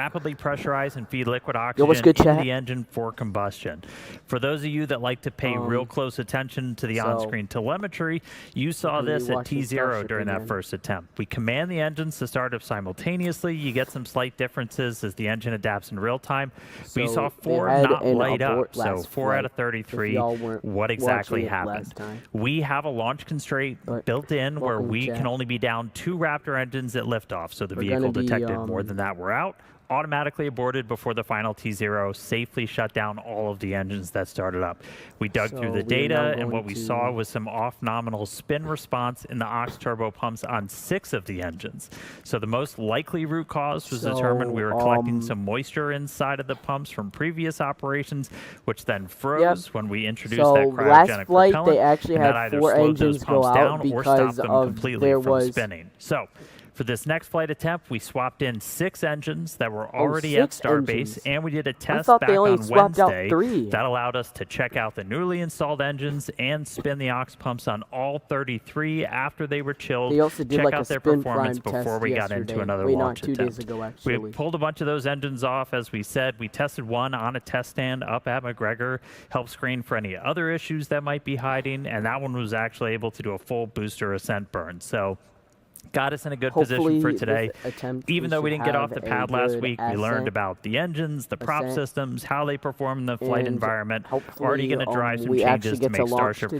rapidly pressurize and feed liquid Yo, what's oxygen good, into chat? the engine for combustion. For those of you that like to pay real close attention to the on-screen telemetry, you saw this at T0 during that first attempt. We command the engines to start up simultaneously. You get some slight differences as the engine adapts in real time. But you saw 4 not light up, so 4 out of 33. What exactly happened? We have a launch constraint built in where we can only be down 2 Raptor engines at liftoff, so the vehicle detected more than that. We're out. Automatically aborted before the final T0, safely shut down all of the engines that started up. We dug through the data, and what we saw was some off-nominal spin response in the aux turbo pumps on 6 of the engines. So the most likely root cause was determined. We were collecting some moisture inside of the pumps from previous operations, which then froze when we introduced that cryogenic flight, propellant, they actually and had that either 4 slowed those engines go pumps out down or stopped because them of completely there from was spinning. So for this next flight attempt, we swapped in 6 engines that were already at Starbase, and we did a test back on Wednesday that allowed us to check out the newly installed engines and spin the aux pumps on all 33 after they were chilled. They also did check like out a their spin performance prime before we got into another launch attempt. 2 days ago, actually. We pulled a bunch of those engines off, as we said. We tested one on a test stand up at McGregor, helped screen for any other issues that might be hiding, and that one was actually able to do a full booster ascent burn. So got us in a good position for today. Even though we didn't get off the pad last week, we learned about the engines, the prop systems, how they perform in the flight environment. Already going to drive some changes to make Starship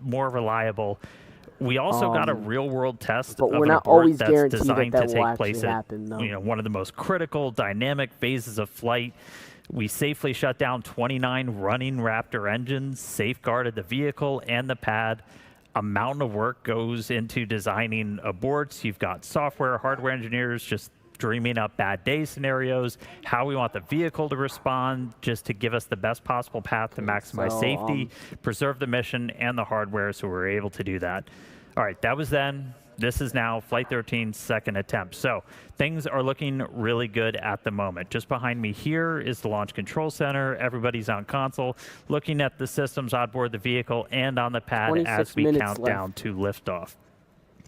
more reliable. We also got a real-world test of an abort that's designed to take place at one of the most critical dynamic phases of flight. We safely shut down 29 running Raptor engines, safeguarded the vehicle and the pad. A mountain of work goes into designing aborts. You've got software, hardware engineers just dreaming up bad day scenarios, how we want the vehicle to respond, just to give us the best possible path to maximize safety, preserve the mission and the hardware, so we're able to do that. All right, that was then. This is now Flight 13's second attempt. So things are looking really good at the moment. Just behind me here is the Launch Control Center. Everybody's on console, looking at the systems on board the vehicle and on the pad as we count down to liftoff.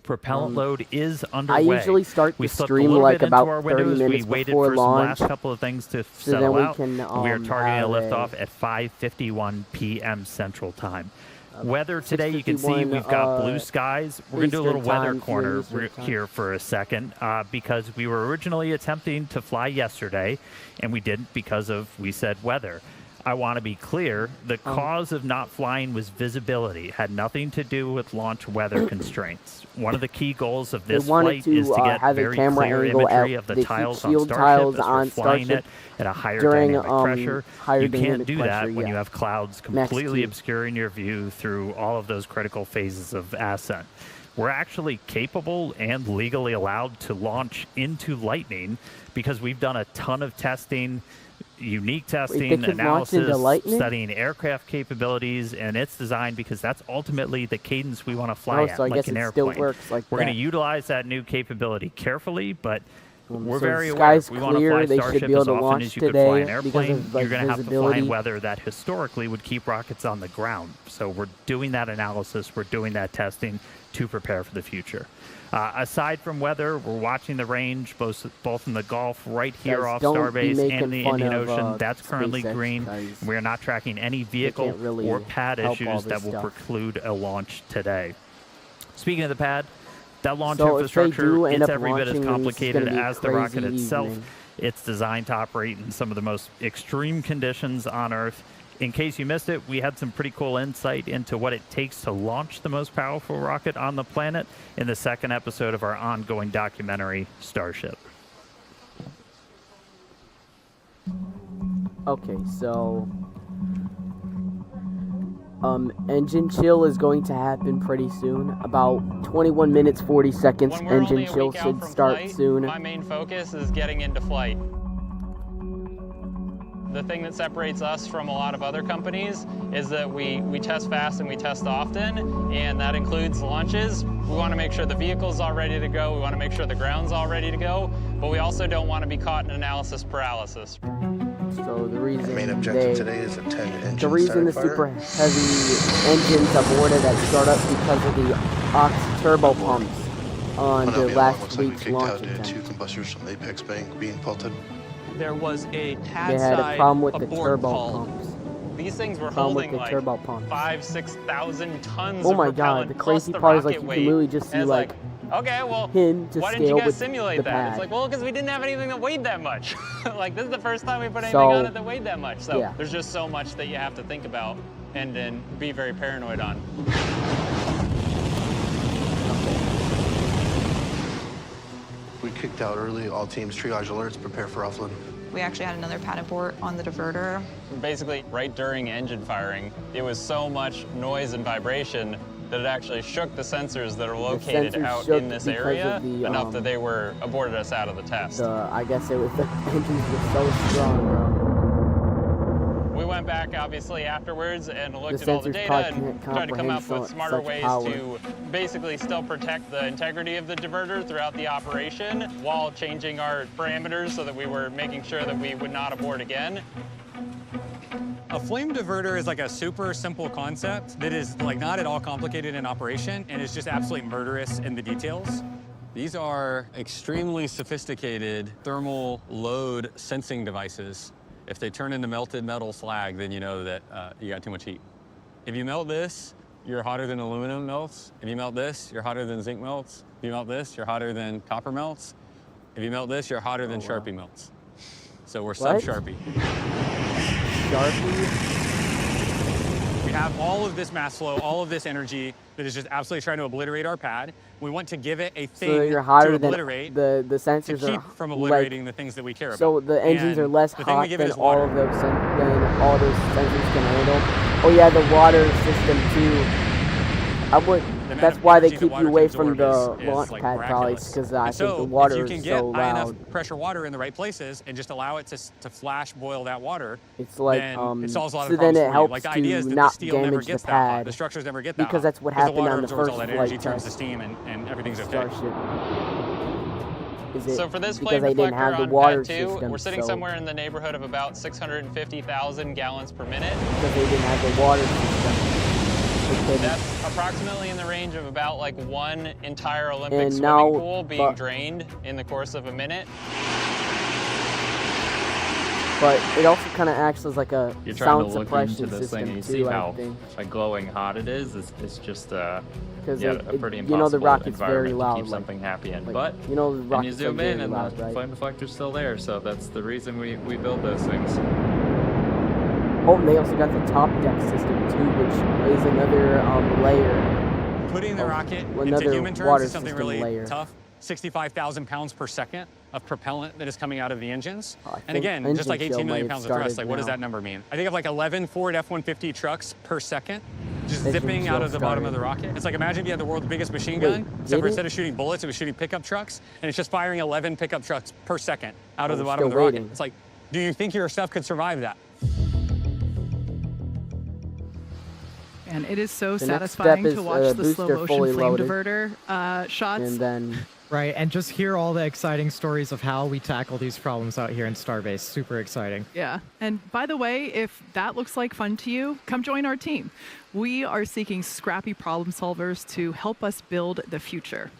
Propellant load is underway. I usually start the stream like about 30 minutes before launch. Last couple of things to settle out. We are targeting a liftoff at 5:51 p.m. Central Time. Weather today, you can see we've got blue skies. We're going to do a little weather corner here for a second because we were originally attempting to fly yesterday, and we didn't because of, we said, weather. I want to be clear, the cause of not flying was visibility. It had nothing to do with launch weather constraints. One of the key goals of this flight is to get very clear imagery of the tiles on Starship as we're flying it at a higher dynamic pressure. You can't do that when you have clouds completely obscuring your view through all of those critical phases of ascent. We're actually capable and legally allowed to launch into lightning because we've done a ton of testing, unique testing, analysis, studying aircraft capabilities, and it's designed because that's ultimately the cadence we want to fly at, like an airplane. We're going to utilize that new capability carefully, but we're very aware. We want to fly Starship as often as you could fly an airplane. You're going to have to fly in weather that historically would keep rockets on the ground. So we're doing that analysis, we're doing that testing to prepare for the future. Aside from weather, we're watching the range, both in the Gulf right here off Starbase and in the Indian Ocean. That's currently green. We are not tracking any vehicle or pad issues that will preclude a launch today. Speaking of the pad, that launch infrastructure, it's every bit as complicated as the rocket itself. It's designed to operate in some of the most extreme conditions on Earth. In case you missed it, we had some pretty cool insight into what it takes to launch the most powerful rocket on the planet in the second episode of our ongoing documentary, Starship. Okay, so engine chill is going to happen pretty soon. About 21 minutes, 40 seconds. Engine chill should start soon. My main focus is getting into flight. The thing that separates us from a lot of other companies is that we test fast and we test often, and that includes launches. We want to make sure the vehicle's all ready to go. We want to make sure the ground's all ready to go, but we also don't want to be caught in analysis paralysis. So the reason the main objective today is a 10-engine the reason the super heavy engines aborted at startup because of the aux turbo pumps on the last week's launch attempt. Two combustors from Apex Bank being pelted. there was a They had a problem with the turbo pumps. These things were holding like 5,000-6,000 tons of my propellant. God, the crazy plus part is like rocket you weight. can literally just see And it's like okay, well, him to why didn't scale you guys with simulate the that? pad. It's like, well, because we didn't have anything that weighed that much. Like, this is the first time we put anything on it that weighed that much. So there's just so much that you have to think about and then be very paranoid on. We kicked out early. All teams triage alerts, prepare for offload. We actually had another pad abort on the diverter. Basically, right during engine firing, it was so much noise and vibration that it actually shook the sensors that are located out in this area enough that they were aborted us out of the test. I guess it was the engines were so strong, bro. We went back, obviously, afterwards and looked at all the data and tried to come up with smarter ways to basically still protect the integrity of the diverter throughout the operation while changing our parameters so that we were making sure that we would not abort again. A flame diverter is like a super simple concept that is like not at all complicated in operation and is just absolutely murderous in the details. These are extremely sophisticated thermal load sensing devices. If they turn into melted metal slag, then you know that you got too much heat. If you melt this, you're hotter than aluminum melts. If you melt this, you're hotter than zinc melts. If you melt this, you're hotter than copper melts. If you melt this, you're hotter than Sharpie melts. So we're sub-Sharpie. We have all of this mass flow, all of this energy that is just absolutely trying to obliterate our pad. We want to give it a thing you're hotter to obliterate than the sensors to keep from obliterating the things that we care about. So the engines are less hot than all of those sensors can handle. Oh yeah, the water system too. That's why they keep you away from the launch pad probably, because I think the water is so loud. High enough pressure water in the right places and just allow it to flash boil that water, it's like it solves a lot so of problems then it helps Like the idea is that not the steel never damage gets the that hot. pad, The structures never get that because hot. that's what happened the water on the absorbs first all that flight energy, turns to test. steam, and everything's okay. Starship. So for this because flame they didn't deflector have the on water pad 2, system, we're sitting somewhere in the neighborhood of about 650,000 gallons per minute. Because they didn't have the water system. That's approximately in the range of about like one entire Olympic swimming pool being drained in the course of a minute. But it also kind of acts as like a sound suppression into this thing, and you see how like glowing hot it is. It's just a pretty impossible the rocket's very environment loud, to keep something happy in. But the rocket's when you zoom in, and loud, the flame deflector's still there, so that's the reason we build those things. Oh, and they also got the top deck system too, which is another layer. Putting the rocket into human terms is something really tough. 65,000 pounds per second of propellant that is coming out of the engines. And again, just like 18 million pounds of thrust, like what does that number mean? I think of like 11 Ford F-150 trucks per second just zipping out of the bottom of the rocket. It's like, imagine if you had the world's biggest machine gun, except for instead of shooting bullets, it was shooting pickup trucks, and it's just firing 11 pickup trucks per second out of the bottom of the rocket. It's like, do you think your stuff could survive that? And it is so satisfying to watch the slow motion flame diverter shots. And then right, and just hear all the exciting stories of how we tackle these problems out here in Starbase. Super exciting. Yeah. And by the way, if that looks like fun to you, come join our team. We are seeking scrappy problem solvers to help us build the future.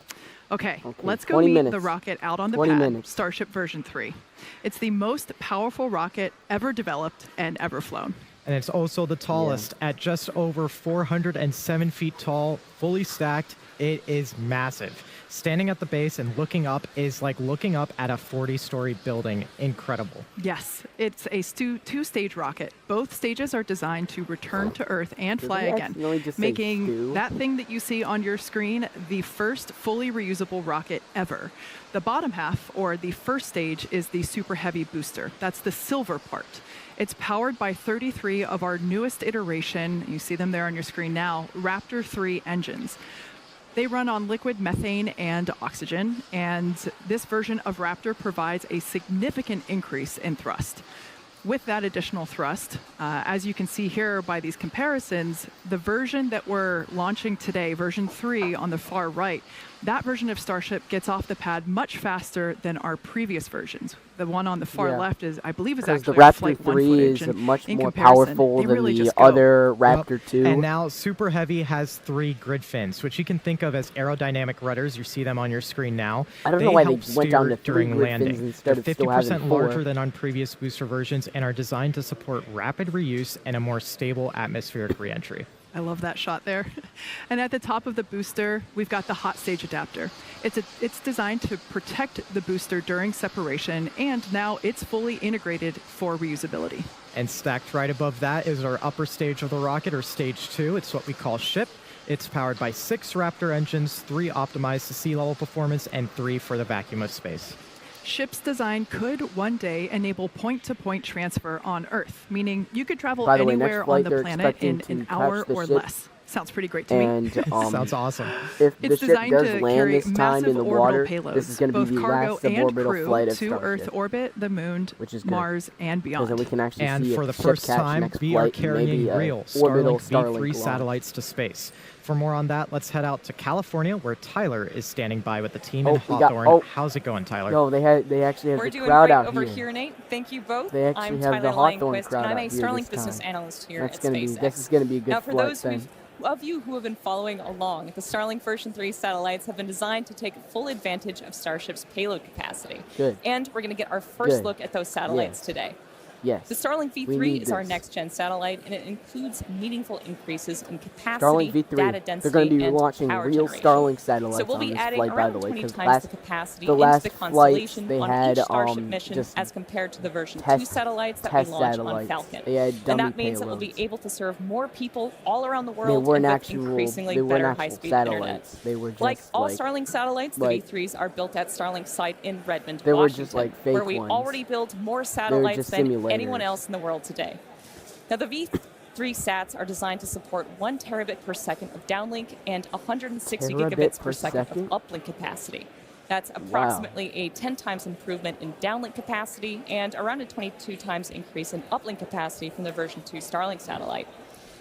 Okay, let's go meet the rocket out on the pad, Starship version 3. It's the most powerful rocket ever developed and ever flown. And it's also the tallest at just over 407 feet tall, fully stacked. It is massive. Standing at the base and looking up is like looking up at a 40-story building. Incredible. Yes, it's a two-stage rocket. Both stages are designed to return to Earth and fly again, making that thing that you see on your screen the first fully reusable rocket ever. The bottom half, or the first stage, is the Super Heavy booster. That's the silver part. It's powered by 33 of our newest iteration, you see them there on your screen now, Raptor 3 engines. They run on liquid methane and oxygen, and this version of Raptor provides a significant increase in thrust. With that additional thrust, as you can see here by these comparisons, the version that we're launching today, version 3 on the far right, That version of Starship gets off the pad much faster than our previous versions. The one on the far left is, I believe, is actually the Raptor Flight 1 3 footage. is much more powerful than the other Raptor 2. And now Super Heavy has 3 grid fins, which you can think of as aerodynamic rudders. You see them on your screen now. I don't know why they went down to 3 grid fins instead of still having 4. They're 50% larger than on previous booster versions and are designed to support rapid reuse and a more stable atmospheric reentry. I love that shot there. And at the top of the booster, we've got the hot stage adapter. It's designed to protect the booster during separation, and now it's fully integrated for reusability. And stacked right above that is our upper stage of the rocket, or stage 2. It's what we call ship. It's powered by 6 Raptor engines, 3 optimized to sea level performance, and 3 for the vacuum of space. Ship's design could one day enable point-to-point transfer on Earth, meaning you could travel anywhere on the planet in an hour or less. Sounds pretty great to me. Sounds awesome. If the ship does land this time in the water, this is going to be the last suborbital flight of Starship. To Earth orbit, the Moon, Mars, and beyond. Then we can actually and see for the first time, we are carrying real Starlink V3 satellites to space. For more on that, let's head out to California, where Tyler is standing by with the team in Hawthorne. How's it going, Tyler? No, they actually have We're the crowd out over here. Nate. Thank you both. They actually I'm have Tyler the Hawthorne Lindquist, crowd and I'm a out here Starlink this business time. analyst here That's at gonna SpaceX. This is going to be a good now, for flight those then. of you who have been following along, the Starlink version 3 satellites have been designed to take full advantage of Starship's payload capacity. Good. And we're going to get our first look at those satellites today. Yes. The Starlink V3 is our next-gen satellite, and it includes meaningful increases in capacity, Starlink V3. data density, They're going to be and launching power real generation. Starlink satellites So we'll on be this adding flight, by around the way, 20 because times the capacity the into last the flights constellation they on had each Starship mission just as compared to the version 2 test satellites that we launched on satellites. Falcon. They had And dummy that means that we'll be payloads. able to serve more people all around the They world weren't and with actual. increasingly They weren't better actual high-speed satellites. internet. They were just like all like, Starlink satellites, the like, V3s are built at Starlink site in Redmond, They were Washington, just like fake where we ones. already build more satellites just than simulators. anyone else in the world today. Now, the V3 sats are designed to support 1 terabit per second of downlink and 160 gigabits per second of uplink capacity. That's approximately a 10 times improvement in downlink capacity and around a 22 times increase in uplink capacity from the version 2 Starlink satellite.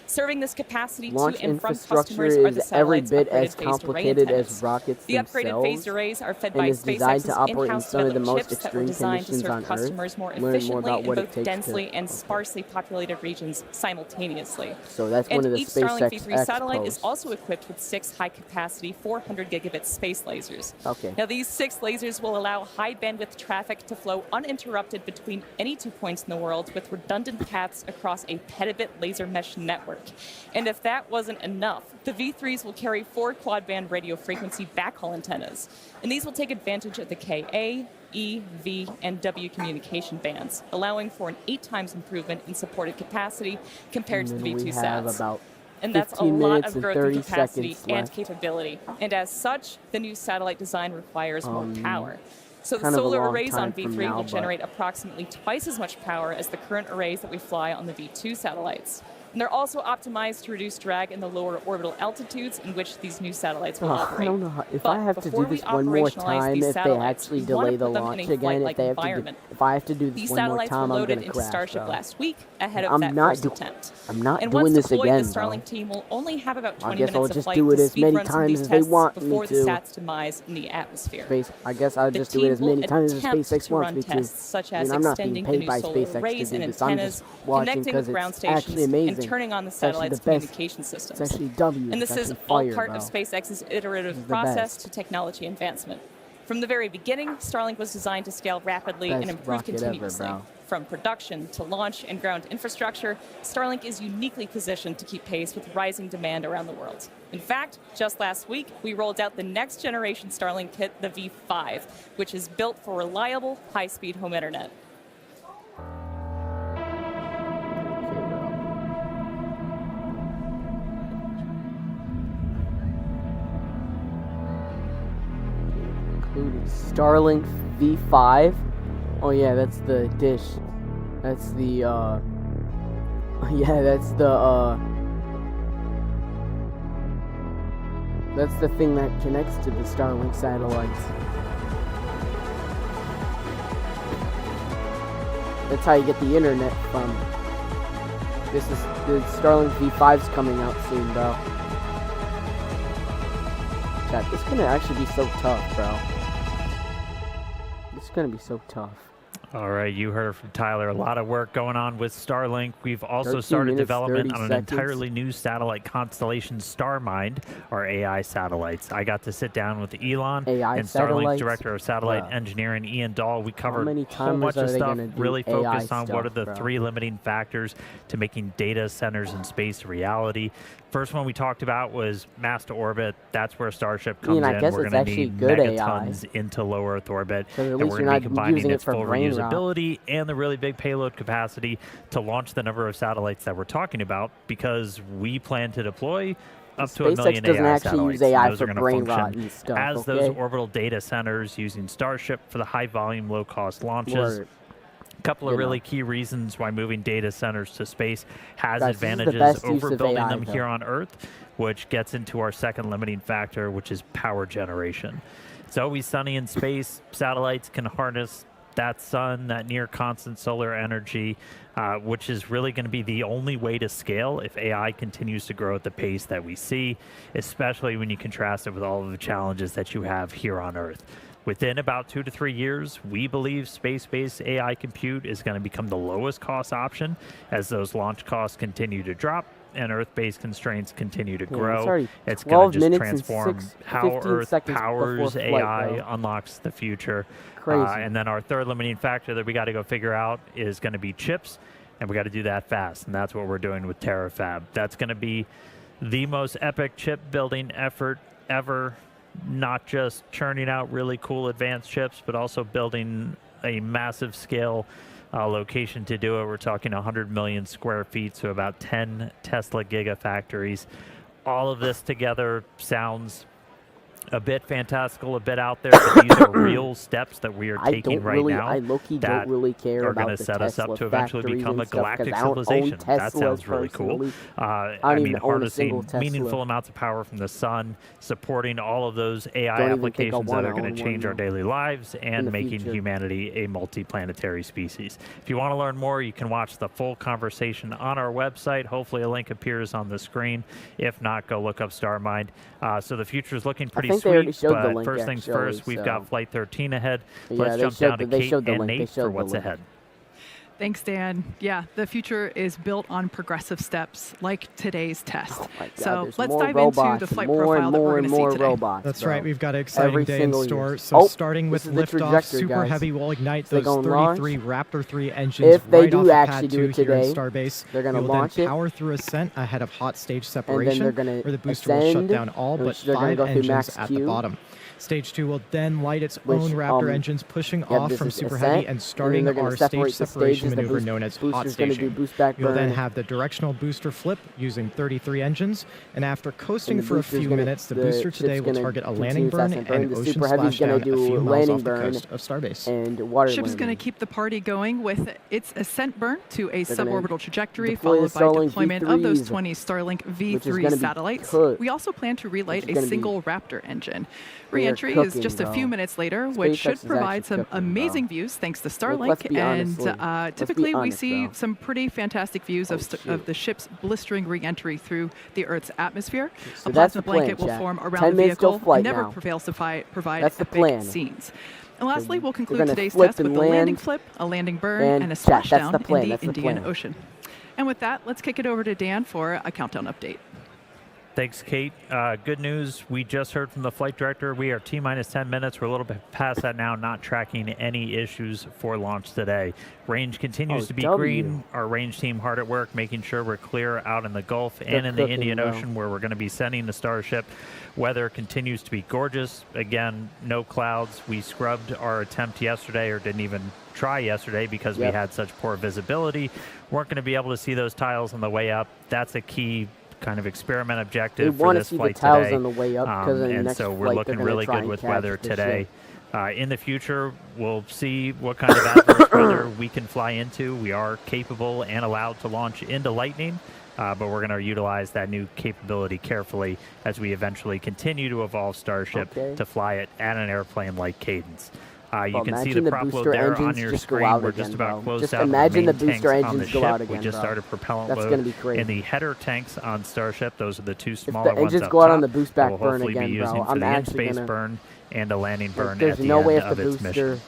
Serving this capacity Launch to and from infrastructure customers are the is every satellites' bit upgraded as phased array complicated antennas. as rockets The upgraded themselves, phased arrays are fed and by is designed SpaceX's to operate in in-house some of the developed most chips that were extreme designed to conditions serve on Earth. customers more Learn more efficiently about in what it both takes densely to. and sparsely populated regions simultaneously. So that's And one of the each Starlink SpaceX V3 satellite posts. is also equipped with 6 high-capacity 400 gigabit space lasers. Okay. Now, these 6 lasers will allow high-bandwidth traffic to flow uninterrupted between any 2 points in the world with redundant paths across a petabit laser mesh network. And if that wasn't enough, the V3s will carry 4 quad-band radio frequency backhaul antennas. And these will take advantage of the Ka, E, V, and W communication bands, allowing for an 8 times improvement in supported capacity compared to the V2 sats. And that's a lot of growth in capacity and capability. And as such, the new satellite design requires more power. So the solar arrays on V3 will generate approximately twice as much power as the current arrays that we fly on the V2 satellites. And they're also optimized to reduce drag in the lower orbital altitudes in which these new satellites will operate. I don't know if I have to do this one more time, if they actually delay the launch again, if I have to do this one more time, I'm going to crash. Starship last week ahead of that first attempt. I'm not and doing this deployed, again, the Starlink team will only have about 20 I guess minutes I'll of just flight do it to as speed many run some of times these as they tests want me before the to. sat's demise in the atmosphere. I guess I'll just do it as many times as SpaceX wants me to. Tests such as I'm not being extending paid the by new solar SpaceX arrays to do and this. I'm antennas, just watching connecting because with ground it's actually stations, amazing. and turning on the It's actually satellite's the best. communication systems. It's actually W. And this It's is actually all fire, part bro. of SpaceX's iterative This is the process best. to technology advancement. From the very beginning, Starlink was designed to scale rapidly and Best improve rocket ever, continuously. bro. From production to launch and ground infrastructure, Starlink is uniquely positioned to keep pace with rising demand around the world. In fact, just last week, we rolled out the next generation Starlink kit, the V5, which is built for reliable, high-speed home internet. Starlink V5. Oh yeah, that's the dish. That's the yeah, that's the thing that connects to the Starlink satellites. That's how you get the internet from. This is the Starlink V5's coming out soon, bro. chat. This is gonna actually be so tough, bro. It's gonna be so tough. All right, you heard from Tyler. A lot of work going on with Starlink. We've also started development on an entirely new satellite constellation, StarMind, our AI satellites. I got to sit down with Elon and Starlink's director of satellite engineering, Ian Dahl. We covered a whole bunch of stuff, really focused on what are the 3 limiting factors to making data centers in space a reality. First one we talked about was mass to orbit. That's where Starship comes in. We're going to need megatons into low Earth orbit, and we're going to be combining its full reusability and the really big payload capacity to launch the number of satellites that we're talking about, because we plan to deploy up to 1 million AI satellites. Use AI those for are going to function and stuff, as those orbital data centers using Starship for the high volume, low cost launches. Couple of really key reasons why moving data centers to space has advantages over building them here on Earth, which gets into our second limiting factor, which is power generation. It's always sunny in space. Satellites can harness that sun, that near constant solar energy, which is really going to be the only way to scale if AI continues to grow at the pace that we see, especially when you contrast it with all of the challenges that you have here on Earth. Within about 2 to 3 years, we believe space-based AI compute is going to become the lowest cost option as those launch costs continue to drop and Earth-based constraints continue to grow. It's going to just transform how Earth powers AI, unlocks the future. And then our third limiting factor that we got to go figure out is going to be chips, and we got to do that fast. And that's what we're doing with TerraFab. That's going to be the most epic chip building effort ever. Not just churning out really cool advanced chips, but also building a massive scale location to do it. We're talking 100 million square feet, so about 10 Tesla gigafactories. All of this together sounds a bit fantastical, a bit out there, but these are real steps that we are taking right now. I low-key don't really care about going to set us up to eventually become a galactic civilization. That sounds really cool. I mean, harnessing meaningful amounts of power from the sun, supporting all of those AI applications that are going to change our daily lives and making humanity a multi-planetary species. If you want to learn more, you can watch the full conversation on our website. Hopefully a link appears on the screen. If not, go look up StarMind. So the future is looking pretty sweet, but first things first, we've got Flight 13 ahead. Let's jump down to Kate and Nate for what's ahead. Thanks, Dan. Yeah, the future is built on progressive steps like today's test. So let's dive into the flight profile that we're going to see today. That's right. We've got an exciting day in store. So starting with liftoff, Super Heavy will ignite those 33 Raptor 3 engines right off of Pad 2 here in Starbase. They're going to launch it. Power through ascent ahead of hot stage separation, where the booster will shut down all but 5 engines at the bottom. Stage 2 will then light its own Raptor engines, pushing off from Super Heavy and starting our stage separation maneuver known as hot staging. You'll then have the directional booster flip using 33 engines, and after coasting for a few minutes, the booster today will target a landing burn and ocean splashdown a few miles off the coast of Starbase. Ship's going to keep the party going with its ascent burn to a suborbital trajectory, followed by deployment of those 20 Starlink V3 satellites. We also plan to relight a single Raptor engine. Re-entry is just a few minutes later, which should provide some amazing views thanks to Starlink. And typically we see some pretty fantastic views of the ship's blistering re-entry through the Earth's atmosphere. A plasma blanket will form around the vehicle, never prevails to provide epic scenes. And lastly, we'll conclude today's test with a landing flip, a landing burn, and a splashdown in the Indian Ocean. And with that, let's kick it over to Dan for a countdown update. Thanks, Kate. Good news. We just heard from the flight director. We are T-minus 10 minutes. We're a little bit past that now, not tracking any issues for launch today. Range continues to be green. Our range team hard at work, making sure we're clear out in the Gulf and in the Indian Ocean, where we're going to be sending the Starship. Weather continues to be gorgeous. Again, no clouds. We scrubbed our attempt yesterday, or didn't even try yesterday, because we had such poor visibility. Weren't going to be able to see those tiles on the way up. That's a key kind of experiment objective for this flight today. On the way up, and so we're looking really good with weather today. In the future, we'll see what kind of adverse weather we can fly into. We are capable and allowed to launch into lightning, but we're going to utilize that new capability carefully as we eventually continue to evolve Starship to fly it at an airplane like cadence. You can see the prop load there on your screen. We're just about closed out. Imagine the booster engines engines go out again. We just started propellant load. That's going to be crazy. in the header tanks on Starship. Those are the two smaller ones up top. If the engines go out on the boost back we'll burn hopefully again, be using bro, for I'm the actually in-space gonna... burn and a landing burn There's at the no way end if of the its booster... mission.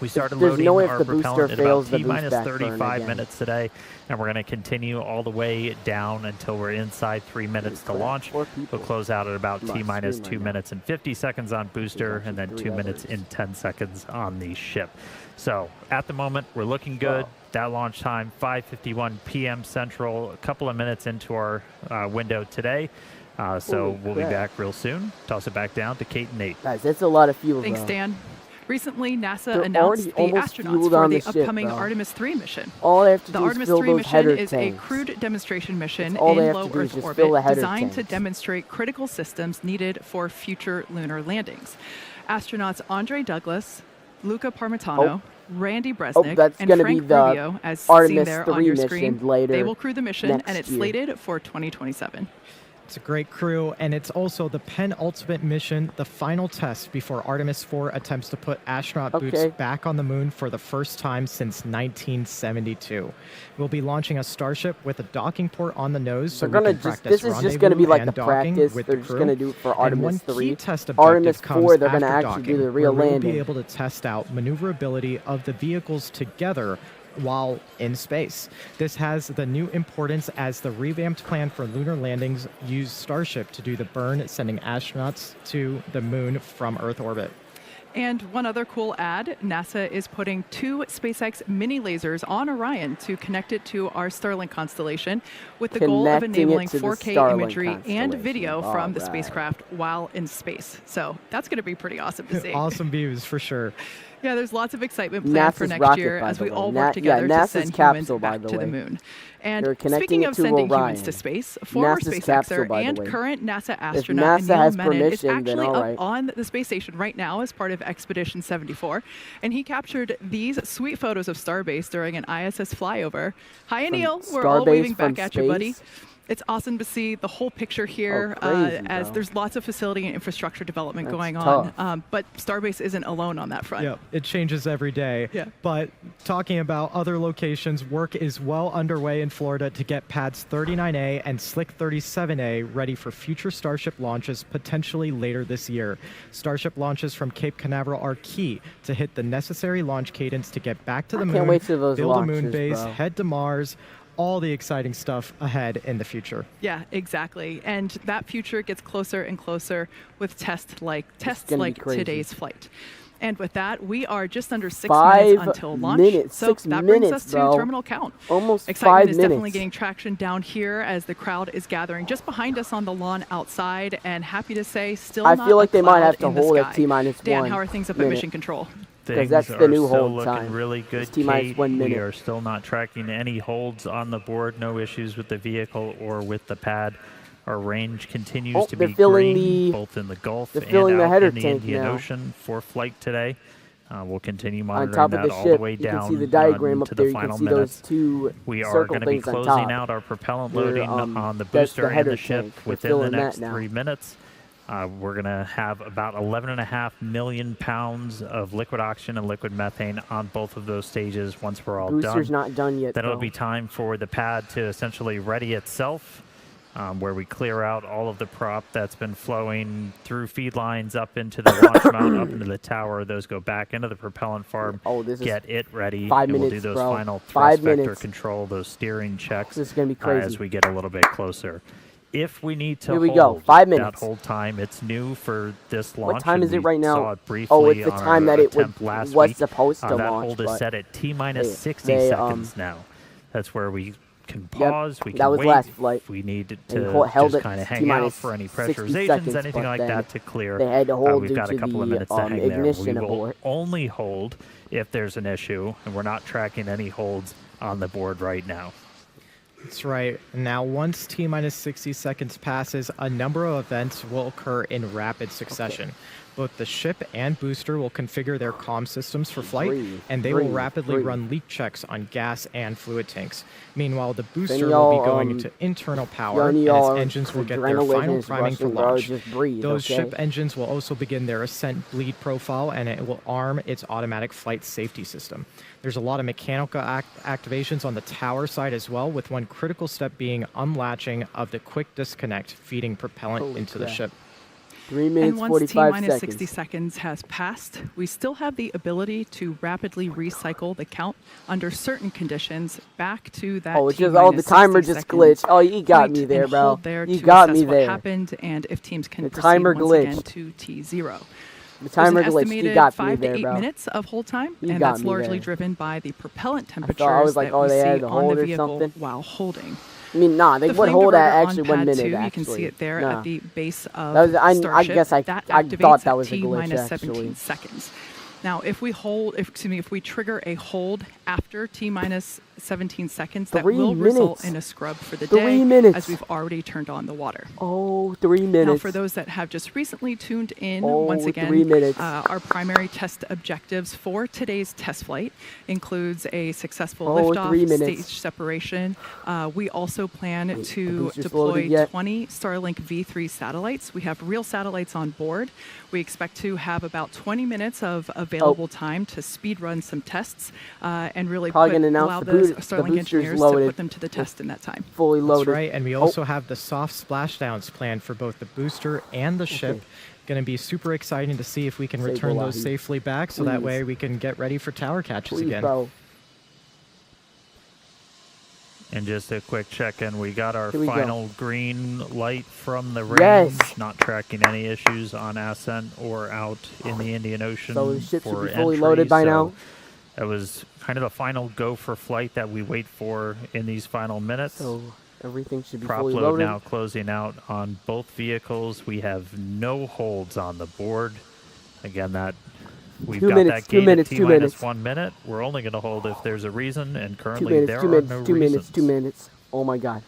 We started There's loading no way if our the booster propellant at fails about the boost T-minus back 35 burn minutes today, and we're going to continue all the way down until we're inside 3 minutes to launch. We'll close out at about T-minus 2 minutes and 50 seconds on booster, and then 2 minutes and 10 seconds on the ship. So at the moment, we're looking good. That launch time, 5:51 p.m. Central, a couple of minutes into our window today. So we'll be back real soon. Toss it back down to Kate and Nate. Guys, that's a lot of fuel, Thanks, bro. Dan. Recently, NASA They're announced the astronauts for the ship, upcoming bro. Artemis 3 mission. All they have to The do Artemis is fill 3 those mission header is tanks. a crewed demonstration mission all they in have low to do is Earth just fill the orbit header designed to tanks. demonstrate critical systems needed for future lunar landings. Astronauts Andre Douglas, Luca Parmitano, Randy Bresnik, that's and gonna Frank be the Rubio, as Artemis seen there on 3 your mission screen, later they will crew the mission, next and it's year. slated for 2027. It's a great crew, and it's also the penultimate mission, the final test before Artemis 4 attempts to put astronaut boots back on the moon for the first time since 1972. We'll be launching a Starship with a docking port on the nose, so we can practice this is just going to be like the practice. With They're the just going to do it for Artemis 3. Key test Artemis comes 4, they're going to after actually docking, do the real where landing. We'll be able to test out maneuverability of the vehicles together while in space. This has the new importance as the revamped plan for lunar landings used Starship to do the burn, sending astronauts to the moon from Earth orbit. And one other cool ad, NASA is putting 2 SpaceX mini lasers on Orion to connect it to our Starlink constellation with the goal of enabling 4K imagery and video from the spacecraft while in space. So that's going to be pretty awesome to see. Awesome views for sure. Yeah, there's lots of excitement planned for next year as we all work together to send humans back to the moon. And speaking of sending humans to space, former SpaceXer and current NASA astronaut Neil Menon is actually up on the space station right now as part of Expedition 74. And he captured these sweet photos of Starbase during an ISS flyover. Hi, Neil. We're all waving back at you, buddy. It's awesome to see the whole picture here as there's lots of facility and infrastructure development going on. But Starbase isn't alone on that front. Yeah, it changes every day. Yeah. But talking about other locations, work is well underway in Florida to get pads 39A and Slick 37A ready for future Starship launches potentially later this year. Starship launches from Cape Canaveral are key to hit the necessary launch cadence to get back to the moon, build a moon base, head to Mars, all the exciting stuff ahead in the future. Yeah, exactly. And that future gets closer and closer with tests like today's flight. And with that, we are just under 6 minutes until launch. So that brings us to terminal count. Almost 5 minutes. Excitement is definitely getting traction down here as the crowd is gathering just behind us on the lawn outside. And happy to say, still not a cloud in the sky. I feel like they might have to hold at T-minus 1 Dan, how are things up at Mission Control? Things that's the new hold looking time. Really good, T-minus Kate. 1 minute. We are still not tracking any holds on the board. No issues with the vehicle or with the pad. Our range continues to be green, both in the Gulf and out in the Indian Ocean for flight today. We'll continue monitoring that all the way down to the final minutes. We are going to be closing out our propellant loading on the booster and the ship within the next 3 minutes. We're going to have about 11.5 million pounds of liquid oxygen and liquid methane on both of those stages once we're all done. Booster's not done yet, Then it'll be time for the pad to essentially ready itself, where we clear out all of the prop that's been flowing through feed lines up into the launch mount, up into the tower. Those go back into the propellant farm, get it ready, 5 and minutes, we'll do those bro. final 5 thrust vector minutes. control, those steering checks This is gonna be crazy. as we get a little bit closer. If we need to hold 5 minutes. that hold time, it's new for this launch. What time is it right now? Saw it briefly it's the time that it was supposed to that launch. That hold is set at T-minus 60 seconds now. That's where we can pause, we can that was wait last flight. if we need to just kind of hang out for any pressurizations, anything like that to clear. They had to hold we've got a couple of minutes to hang there. We will only hold if there's an issue, and we're not tracking any holds on the board right now. That's right. Now, once T-minus 60 seconds passes, a number of events will occur in rapid succession. Both the ship and booster will configure their comm systems for flight, and they will rapidly run leak checks on gas and fluid tanks. Meanwhile, the booster will be going into internal power, and its engines will get their final priming for launch. Those ship engines will also begin their ascent bleed profile, and it will arm its automatic flight safety system. There's a lot of mechanical activations on the tower side as well, with one critical step being unlatching of the quick disconnect, feeding propellant into the ship. 3 minutes, and once T-minus 60 seconds has passed, we still have the ability to rapidly recycle the count under certain conditions back to that the timer just glitched. Oh, you got me there, bro. You got me there. What happened and if teams can proceed once again to T0. The timer glitched. You got me there, bro. 5 to 8 minutes of hold time, and that's largely driven by the propellant temperatures that we see on the vehicle while holding. I mean, nah, they would hold at actually 1 minute. You can see it there at the base of Starship. I guess I thought that was a glitch, actually. 17 seconds. Now, if we trigger a hold after T-minus 17 seconds, that will result in a scrub for the day, 3 minutes. as we've already turned on the water. Oh, 3 minutes. Now, for those that have just recently tuned in, once again, 3 minutes. Our primary test objectives for today's test flight includes a successful liftoff, stage separation. We also plan to deploy 20 Starlink V3 satellites. We have real satellites on board. We expect to have about 20 minutes of available time to speed run some tests and really allow the Starlink engineers to put them to the test in that time. Fully loaded. That's right, and we also have the soft splashdowns planned for both the booster and the ship. Going to be super exciting to see if we can return those safely back, so that way we can get ready for tower catches again. Bro. And just a quick check-in, we got our final green light from the range, not tracking any issues on ascent or out in the Indian Ocean. So the ship should be fully entry. loaded by now. That was kind of the final go for flight that we wait for in these final minutes. So everything should be Prop fully load loaded. now closing out on both vehicles. We have no holds on the board. Again, that we've got that gate at T-minus 1 minute. We're only going to hold if there's a reason, and currently there are no reasons. 2 minutes. Oh my God.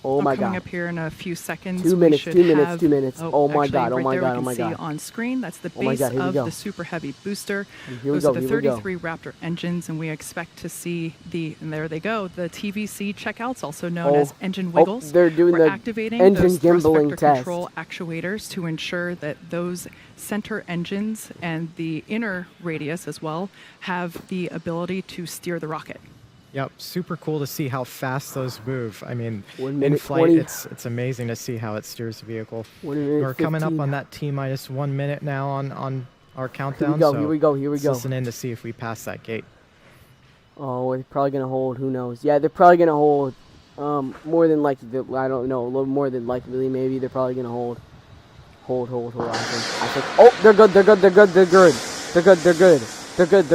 Oh my God. Coming up here in a few seconds. 2 minutes, 2 minutes, 2 minutes. Oh my God, oh my God, oh my God. See on screen, that's the base of the Super Heavy booster. Those are the 33 Raptor engines, and we expect to see and there they go, the TVC checkouts, also known as engine wiggles. They're doing We're activating those thrust vector control actuators to ensure that those center engines and the inner radius as well have the ability to steer the rocket. Yep, super cool to see how fast those move. I mean, 1 minute in flight, 20. it's amazing to see how it steers the vehicle. 1 minute We're coming 15. up on that T-minus 1 minute now on our countdown. Here we go. Let's listen in to see if we pass that gate. Oh, they're probably going to hold. Who knows? Yeah, they're probably going to hold. More than likely, I don't know. A little more than likely, maybe they're probably going to hold. Hold. I think. Oh, they're good. They're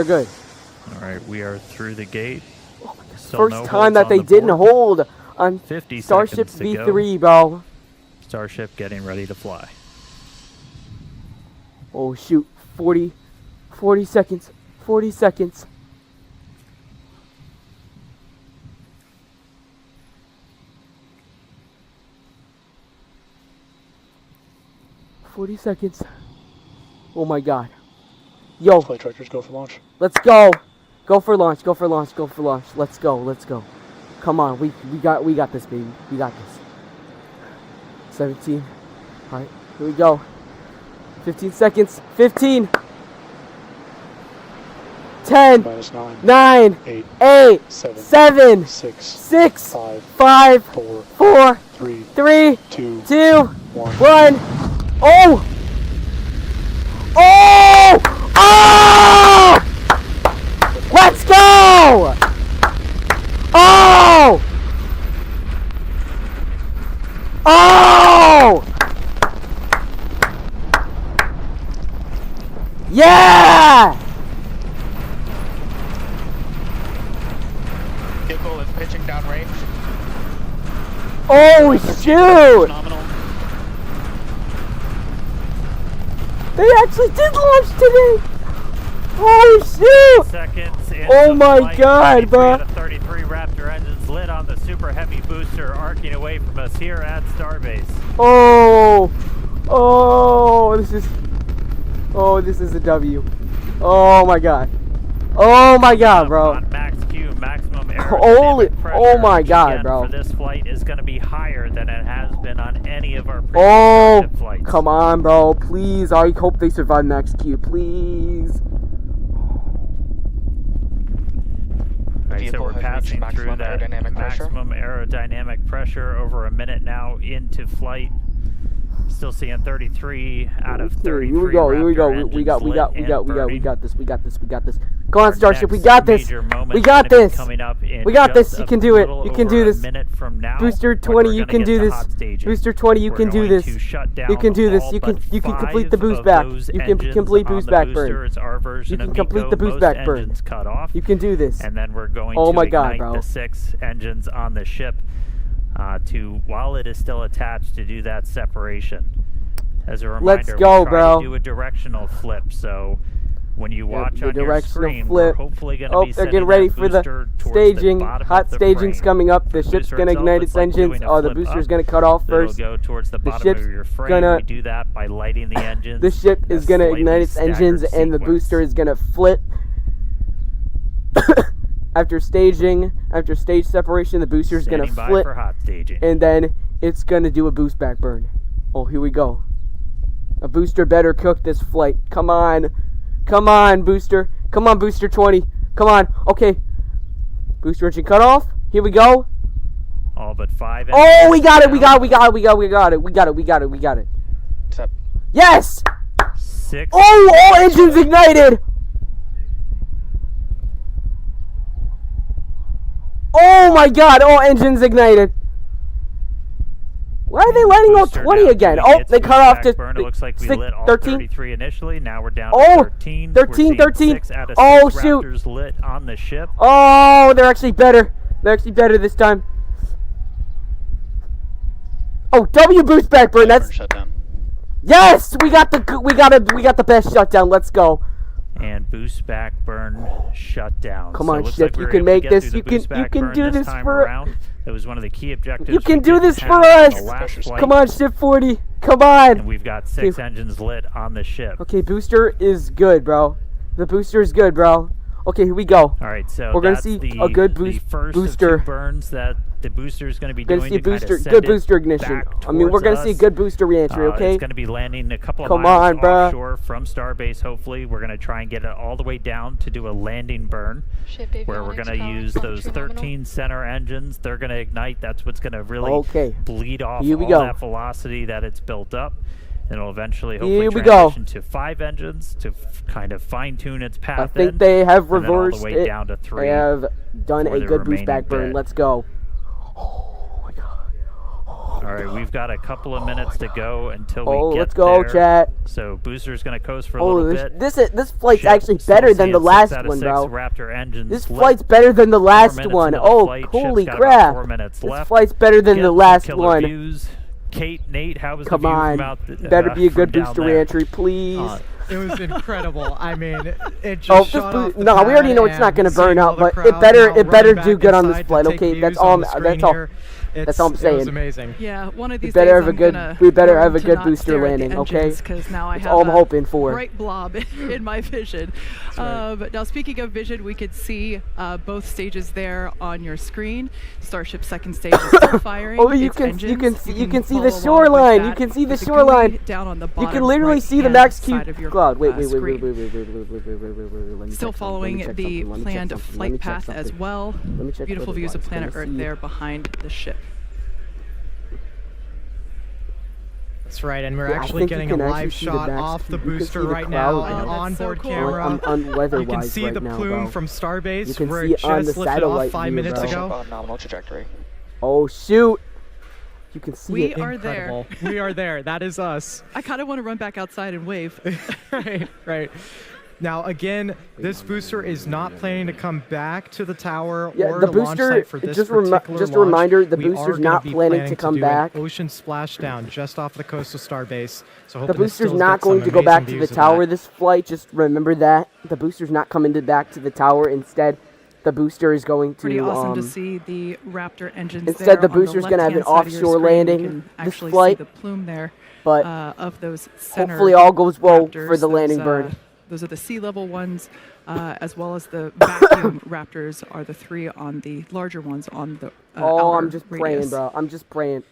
good. All right, we are through the gate. First time that they didn't hold on 50 Starship seconds to V3, bro. Starship getting ready to fly. Oh, shoot. 40 seconds. 40 seconds. Oh my God. Yo. Flight directors go for launch. Let's go. Go for launch. Let's go. Come on. We got this, baby. We got this. 17. All right. Here we go. 15 seconds. 15. 10. Minus 9. 9. 8. 7. 6. 5. 4. 3. 2. 1. Oh! Let's go! Oh! Yeah! Vehicle is pitching downrange. Oh, shoot! Phenomenal. They actually did launch today! Oh, shoot! Seconds oh my God, bro! 33 Raptor engines lit on the Super Heavy booster, arcing away from us here at Starbase. Oh, this is Oh, this is a W. Oh my god. Oh my god, bro. On max Q, maximum Holy, pressure, oh my god, again, bro. For this flight is going to be higher than it has been on any of our previous Starship flights. Come on, bro. Please. I hope they survive max Q. Please. Right, so we're passing through that maximum aerodynamic pressure over a minute now into flight. Still seeing 33 out of 33. Here we go. Here we go. We got this. We got this. Come on, Starship. We got this. We got this. We got this. You can do it. You can do this. Booster 20, you can do this. Booster 20, you can do this. You can do this. You can complete the boost back. You can complete boost back burn. You can complete the boost back burn. You can do this. And then we're going to ignite the 6 engines on the ship while it is still attached to do that separation. As a reminder, let's go, bro. To do a directional flip. So when you watch on your screen, we're hopefully going to be they're getting ready for the staging. Hot staging's coming up. The ship's going to ignite its engines. Oh, the booster's going to cut off first. It'll go towards the bottom of your frame. We do that by lighting the engines. The ship is going to ignite its engines, and the booster is going to flip. After stage separation, the booster is going to flip, and then it's going to do a boost back burn. Oh, here we go. A booster better cook this flight. Come on. Come on, booster. Come on, booster 20. Come on. Okay. Booster engine cut off. Here we go. All but 5. Oh, we got it. We got it. Yes! 6. Oh, all engines ignited. Oh my god, all engines ignited. Why are they lighting all 20 again? Oh, they cut off to it looks like we lit all 13. 33 initially. Now we're down to 13. 13. 6 out of 6 oh, shoot. Raptors lit on the ship. Oh, they're actually better. They're actually better this time. Oh, W boost back burn. That's shutdown. Yes, we got the best shutdown. Let's go. And boost back burn shut down. Come on, ship. You can make this. You can do this for. It was one of the key objectives. You can do this for us. Come on, ship 40. Come on. And we've got 6 engines lit on the ship. Okay, booster is good, bro. The booster is good, bro. Okay, here we go. All right, so we're gonna see a good booster of 2 burns that the booster is going to be doing. Good booster ignition. I mean, we're gonna see good booster reentry. Okay. It's going to be landing a couple of miles offshore from Starbase. Hopefully, we're going to try and get it all the way down to do a landing burn, where we're going to use those 13 center engines. They're going to ignite. That's what's going to really bleed off all that velocity that it's built up. And it'll eventually, hopefully, transition to 5 engines to kind of fine-tune its path. I think they have reversed all the way down to 3. They have done a good boost back burn. Let's go. Oh my god. All right, we've got a couple of minutes to go until we get let's go, there. chat. So booster's going to coast for a little bit. This flight's actually better than the last one, bro. Raptor engines this flight's better than the last one. Oh, holy crap. 4 minutes left. This flight's better than the last one. Views. Kate, Nate, how was Come the view on. from out better be a good booster reentry, please. It was incredible. I mean, it just shot off the no, we already know it's not going to burn out, but it better do good on this flight. Okay, that's all. That's all I'm saying. It was amazing. Yeah, one of these we better days have a good booster landing, okay? Because now I have all I'm hoping for. Bright blob in my vision. But now, speaking of vision, we could see both stages there on your screen. Starship's second stage is still firing. Oh, you can see the shoreline. You can see the shoreline. Down on the bottom. You can literally see the max Q cloud. Wait. Still following the planned flight path as well. Beautiful views of planet Earth there behind the ship. That's right, and we're actually getting a live shot off the booster right now, an onboard camera. You can see the plume from Starbase, where it just lifted off 5 minutes ago. Nominal trajectory. Oh shoot! You can see it. We are there. We are there. That is us. I kind of want to run back outside and wave. Right. Now, again, this booster is not planning to come back to the tower or the the launch site for this particular just a reminder, the booster's not planning to come back. Ocean splashdown just off the coast of Starbase. So the booster's not going to go back to the tower this flight. Just remember that. The booster's not coming back to the tower. Instead, the booster is going to. Pretty awesome to see the Raptor engines. Instead, the booster's going to have an offshore landing. This flight. See the plume there. But of those center hopefully all goes well Raptors, for the landing burn. Those are the sea level ones, as well as the vacuum Raptors are the 3 on the larger ones on the outer I'm just radius. praying, bro. I'm just praying.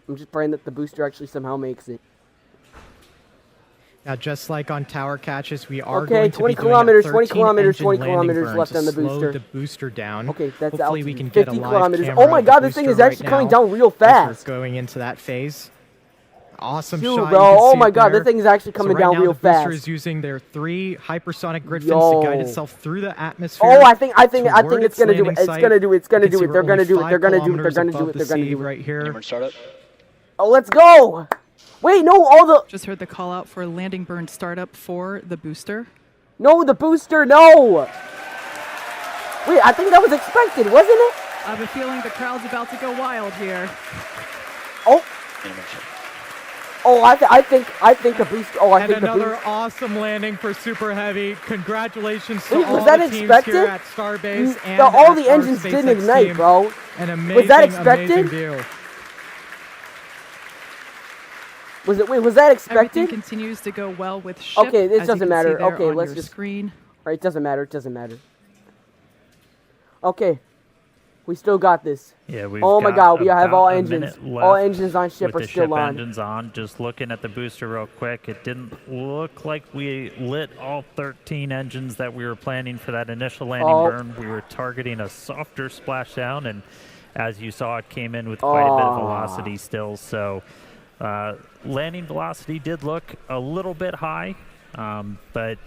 I'm just praying that the booster actually somehow makes it. Now, just like on tower catches, we are okay, going to 20 be kilometers, doing a 20 13 kilometers left on the slow booster. the booster down. Okay, that's Hopefully altitude. we can 50 get a live kilometers. camera Oh my of the god, this thing is booster actually right coming now down real as fast. we're going into that phase. Awesome Dude, shot. bro. You can Oh see my it god, there. this thing is actually coming so right down now, real the booster fast. is using their 3 hypersonic grid fins to guide itself through the atmosphere. Oh, I think it's its gonna do it. landing It's site. gonna do it. It's gonna You can do see it. we're They're gonna only do it. They're 5 gonna do it. They're kilometers gonna do above it. the They're gonna sea do it. right here. Startup. Oh, let's go! Wait, no, all the. Just heard the call out for landing burn startup for the booster. No, the booster, no! Wait, I think that was expected, wasn't it? I have a feeling the crowd's about to go wild here. Oh. Oh, I think the booster. Oh, I and think the another booster. awesome landing for Super Heavy. Congratulations to Wait, all was that the teams expected? here at Starbase and all at the our engines didn't SpaceX ignite, team. bro. An amazing, Was that expected? amazing view. Was it? Wait, was that expected? Everything continues to go well with ship. Okay, this as you doesn't can matter. see there Okay, on let's your just. screen. Alright, it doesn't matter. It doesn't matter. Okay, we still got this. Yeah, we've Oh my got god, we have about all a engines. minute left All engines on ship with are the still ship on. engines on. Just looking at the booster real quick, it didn't look like we lit all 13 engines that we were planning for that initial landing burn. We were targeting a softer splashdown, and as you saw, it came in with quite a bit of velocity still. So landing velocity did look a little bit high, but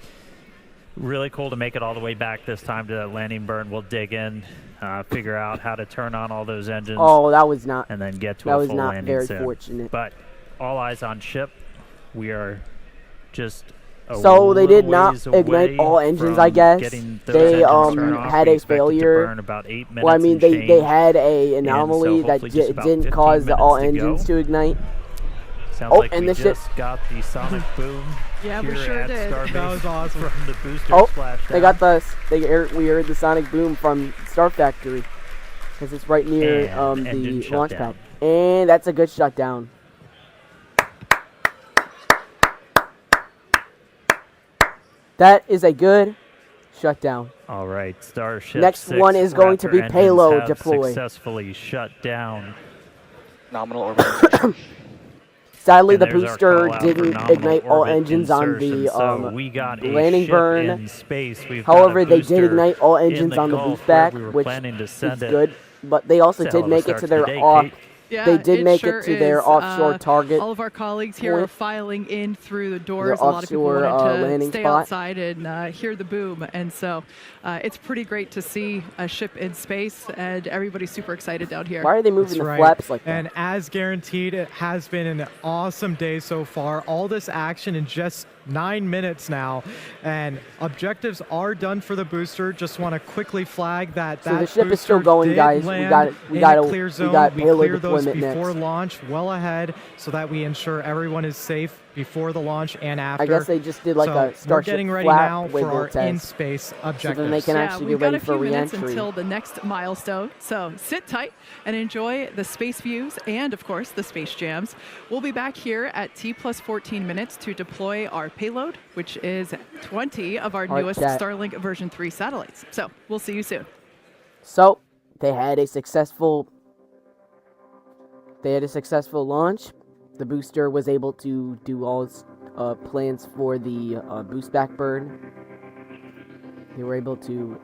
really cool to make it all the way back this time to that landing burn. We'll dig in, figure out how to turn on all those engines. Oh, that was not. And then get to a full landing. That was not very soon. fortunate. But all eyes on ship. We are just. So they did not ignite all engines, I guess. They had a failure. About 8 minutes well, I mean, they had a anomaly that didn't cause all engines to ignite. Sounds like and we the ship just got the sonic boom. Yeah, we sure did. That was awesome. From the booster splashdown. They got the. We heard the sonic boom from Star Factory because it's right near the launch pad, and that's a good shutdown. That is a good shutdown. All right, Starship. Next one is going to be payload deploy. Successfully shut down. Nominal orbital. Sadly, the booster didn't ignite all engines on the landing burn. In space. However, they did ignite all engines on the boost back, which is good. But they also did make it to their off. Yeah, they did make it to their offshore target. All of our colleagues here are filing in through the doors. The a lot of people wanted to stay spot. outside and hear the boom. And so it's pretty great to see a ship in space, and everybody's super excited down here. Why are they moving the flaps like that? And as guaranteed, it has been an awesome day so far. All this action in just 9 minutes now, and objectives are done for the booster. Just want to quickly flag that so the ship is still going, guys. We got clear zone. We got payload clear those before next. launch, well ahead, so that we ensure everyone is safe before the launch and after. I guess they just did like a Starship we're getting ready flat now for our in-space objectives. So then they can actually get ready for re-entry. We've got a few minutes re-entry. until the next milestone, so sit tight and enjoy the space views and, of course, the space jams. We'll be back here at T+14 minutes to deploy our payload, which is 20 of our newest Starlink version 3 satellites. So we'll see you soon. So they had a successful launch. The booster was able to do all its plans for the boost back burn. They were able to,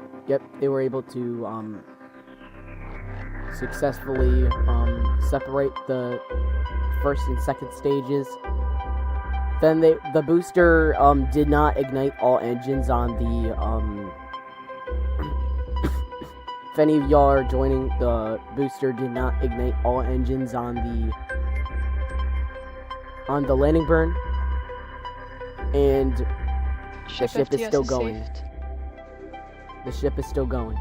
successfully separate the first and second stages. Then the booster did not ignite all engines on the. If any of y'all are joining, the booster did not ignite all engines on the landing burn, and the ship is still going. The ship is still going.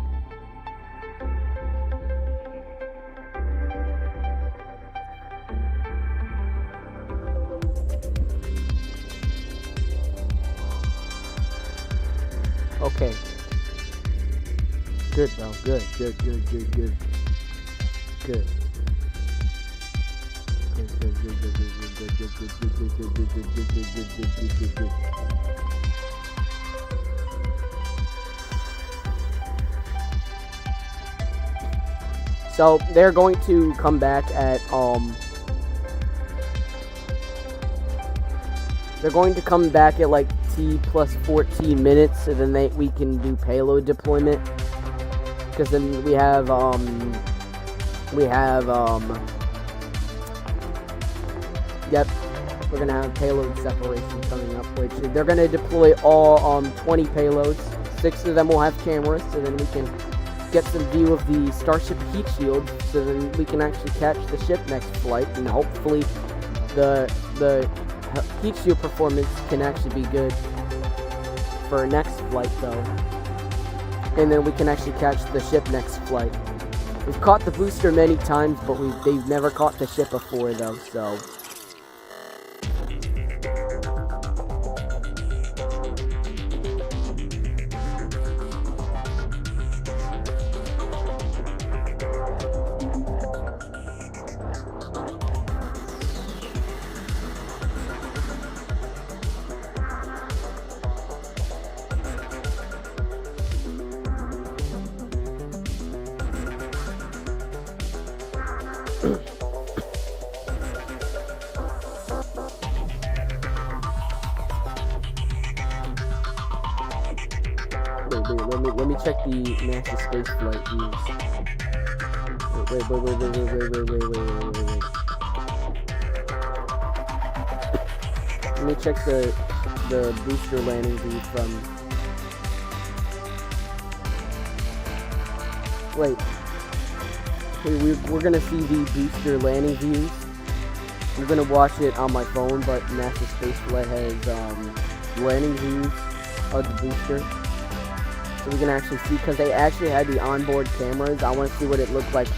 Okay. Good, bro. Good. So they're going to come back at they're going to come back at like T plus 14 minutes, so then we can do payload deployment. Because then we have yep, we're gonna have payload separation coming up, which they're gonna deploy all 20 payloads. 6 of them will have cameras, so then we can get some view of the Starship heat shield, so then we can actually catch the ship next flight, and hopefully the heat shield performance can actually be good for next flight though. And then we can actually catch the ship next flight. We've caught the booster many times, but they've never caught the ship before though, so. Let me check the NASA Space Flight views. Wait. Let me check the booster landing view from. Wait, we're gonna see the booster landing views. I'm gonna watch it on my phone, but NASA Space Flight has landing views of the booster. So we can actually see, because they actually had the onboard cameras. I want to see what it looked like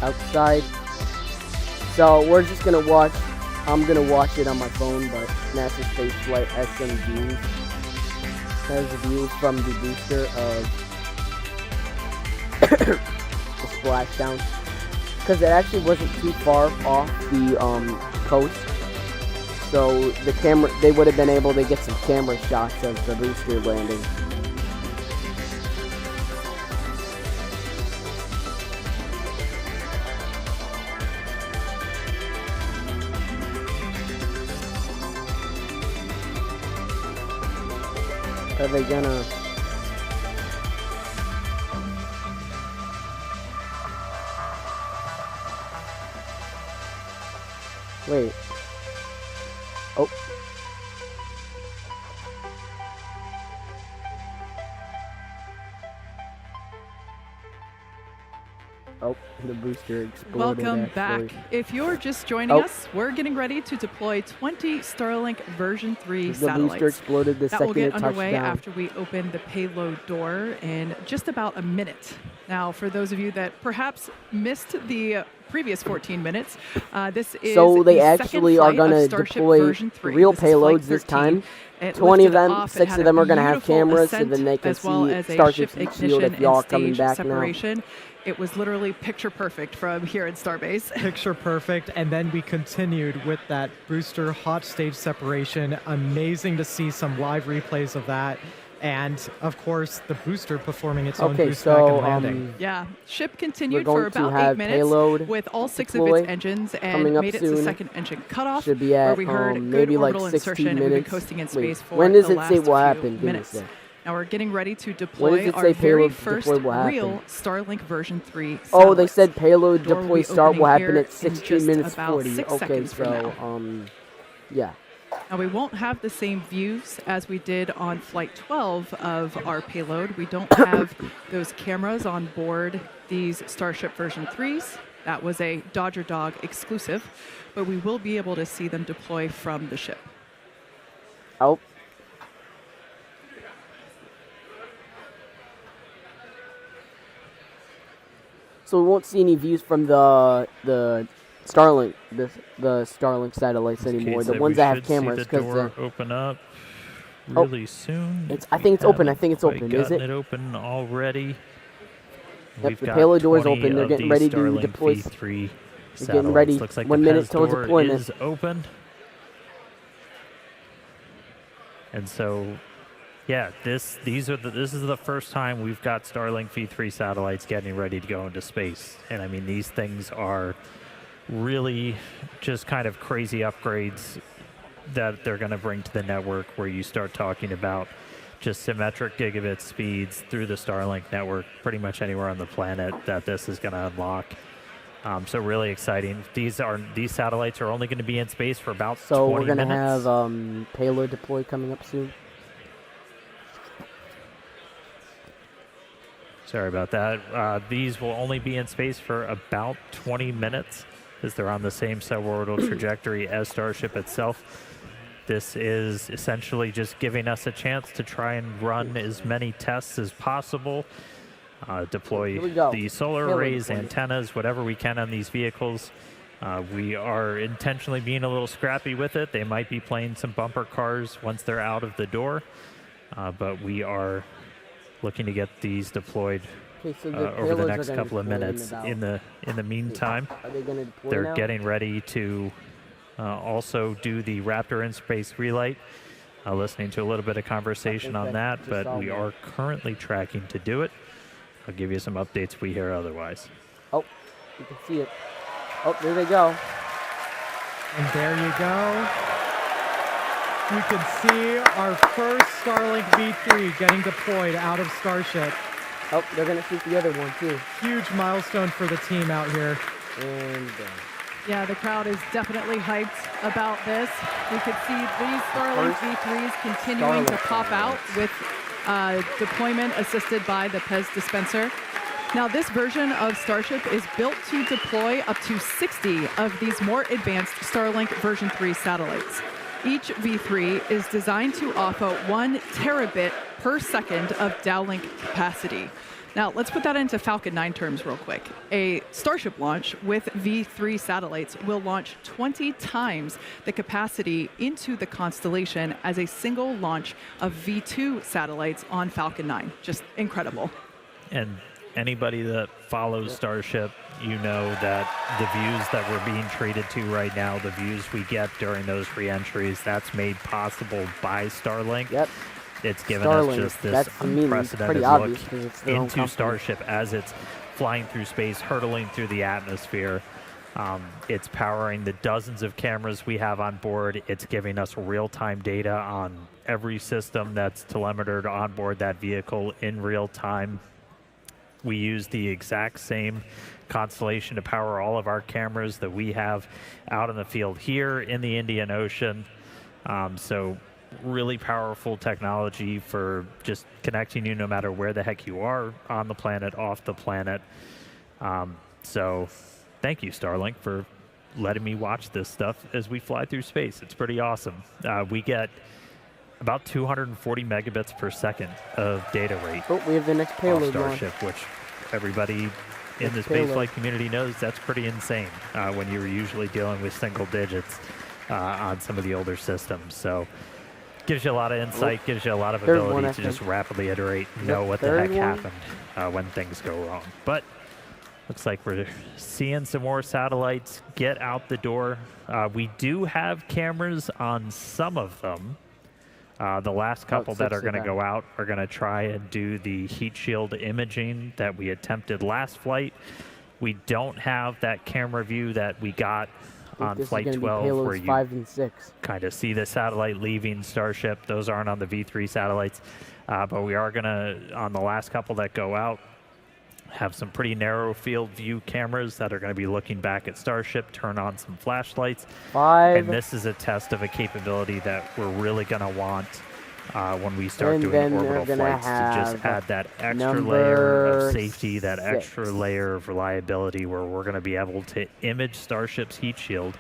outside. So we're just gonna watch. I'm gonna watch it on my phone, but NASA Space Flight has some views. Has views from the booster of the splashdown, because it actually wasn't too far off the coast. So they would have been able to get some camera shots of the booster landing. Are they gonna? Wait. Oh. Oh, the booster exploded. Welcome back. If you're just joining us, we're getting ready to deploy 20 Starlink version 3 satellites. The booster exploded the second it touched down. That will get underway after we open the payload door in just about a minute. Now, for those of you that perhaps missed the previous 14 minutes, this is so they the actually are going to deploy real payloads this time. 20 of them, 6 of them are going to have cameras, so then they can see Starship heat shield if y'all are coming back separation. Now. It was literally picture perfect from here at Starbase. Picture perfect, and then we continued with that booster hot stage separation. Amazing to see some live replays of that. And, of course, the booster performing its own boost back and landing. Yeah, ship continued for about 8 minutes with all 6 of its engines and made it to the second engine cutoff, should be at, where we heard maybe good like orbital 16 insertion minutes. and we've been coasting in space for when does the it last say what few happened? minutes. Now we're getting ready to deploy our very first real Starlink version 3 satellite. Oh, they said payload deploy start will happen at 16 minutes 40. Okay, so, yeah. Now we won't have the same views as we did on Flight 12 of our payload. We don't have those cameras on board these Starship version 3s. That was a Dodger Dog exclusive, but we will be able to see them deploy from the ship. Oh. So we won't see any views from the Starlink, the Starlink satellites anymore. The ones that have cameras, because open up. really soon. I think it's open. I think it's open. Is it? It open already. Yep, the payload door is open. They're getting ready to deploy. V3 They're getting ready. Looks like 1 the minute till deployment. is open. And so, yeah, this is the first time we've got Starlink V3 satellites getting ready to go into space. And I mean, these things are really just kind of crazy upgrades that they're going to bring to the network, where you start talking about just symmetric gigabit speeds through the Starlink network pretty much anywhere on the planet that this is going to unlock. So really exciting. These satellites are only going to be in space for about 20 minutes. So we're going to have payload deploy coming up soon. Oh, you can see it. Oh, there they go. And there you go. You can see our first Starlink V3 getting deployed out of Starship. Oh, they're going to shoot the other one, too. Huge milestone for the team out here. And yeah, the crowd is definitely hyped about this. We could see these Starlink V3s continuing to pop out with deployment assisted by the PEZ dispenser. Now, this version of Starship is built to deploy up to 60 of these more advanced Starlink version 3 satellites. Each V3 is designed to offer 1 terabit per second of downlink capacity. Now, let's put that into Falcon 9 terms real quick. A Starship launch with V3 satellites will launch 20 times the capacity into the constellation as a single launch of V2 satellites on Falcon 9. Just incredible. And anybody that follows Starship, you know that the views that we're being treated to right now, the views we get during those re-entries, that's made possible by Starlink. Yep. It's given us just this unprecedented look into Starship as it's flying through space, hurtling through the atmosphere. It's powering the dozens of cameras we have on board. It's giving us real-time data on every system that's telemetered on board that vehicle in real time. We use the exact same constellation to power all of our cameras that we have out in the field here in the Indian Ocean. So really powerful technology for just connecting you no matter where the heck you are on the planet, off the planet. So thank you, Starlink, for letting me watch this stuff as we fly through space. It's pretty awesome. We get about 240 megabits per second of data rate. Oh, we have the next payload Starship, which everybody in the spaceflight community knows that's pretty insane when you're usually dealing with single digits on some of the older systems. So gives you a lot of insight, gives you a lot of ability to just rapidly iterate, know what the heck happened when things go wrong. But looks like we're seeing some more satellites get out the door. We do have cameras on some of them. The last couple that are going to go out are going to try and do the heat shield imaging that we attempted last flight. We don't have that camera view that we got on Flight 12 where you 5 and 6. kind of see the satellite leaving Starship. Those aren't on the V3 satellites, but we are going to, on the last couple that go out, have some pretty narrow field view cameras that are going to be looking back at Starship, turn on some flashlights. 5. And this is a test of a capability that we're really going to want when we start doing orbital flights, to just add that extra layer of safety, that extra layer of reliability, where we're going to be able to image Starship's heat shield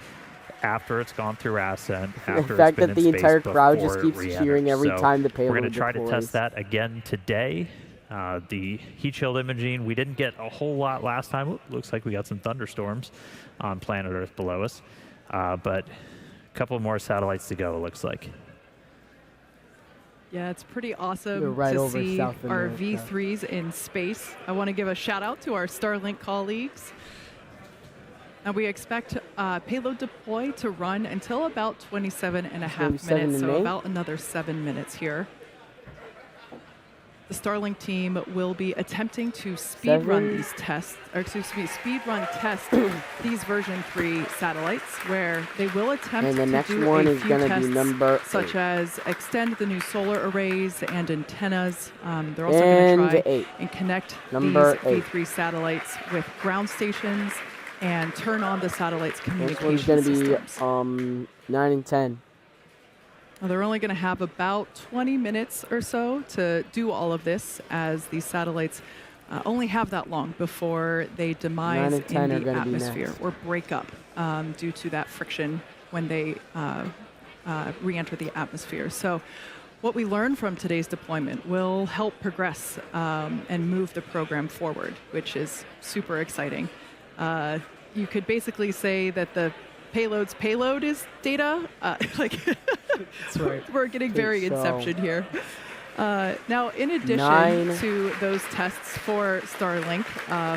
after it's gone through ascent, after the fact it's been that the in space entire crowd just before keeps cheering every time the payload we're going to try deploys. to test that again today. The heat shield imaging, we didn't get a whole lot last time. Ooh, looks like we got some thunderstorms on planet Earth below us. But a couple more satellites to go, it looks like. Yeah, it's pretty awesome to see our V3s in space. I want to give a shout out to our Starlink colleagues. And we expect payload deploy to run until about 27.5 minutes, so about another 7 minutes here. The Starlink team will be attempting to speed run test these version 3 satellites, where they will attempt to do a few tests, such as extend the new solar arrays and antennas. They're also going to try and connect these V3 satellites with ground stations and turn on the satellite's communication systems. This one's going to be 9 and 10. Well, they're only going to have about 20 minutes or so to do all of this, as these satellites only have that long before they demise in the atmosphere or break up due to that friction when they re-enter the atmosphere. So what we learn from today's deployment will help progress and move the program forward, which is super exciting. You could basically say that the payload's payload is data. That's right. We're getting very Inception here. Now, in addition to those tests for Starlink,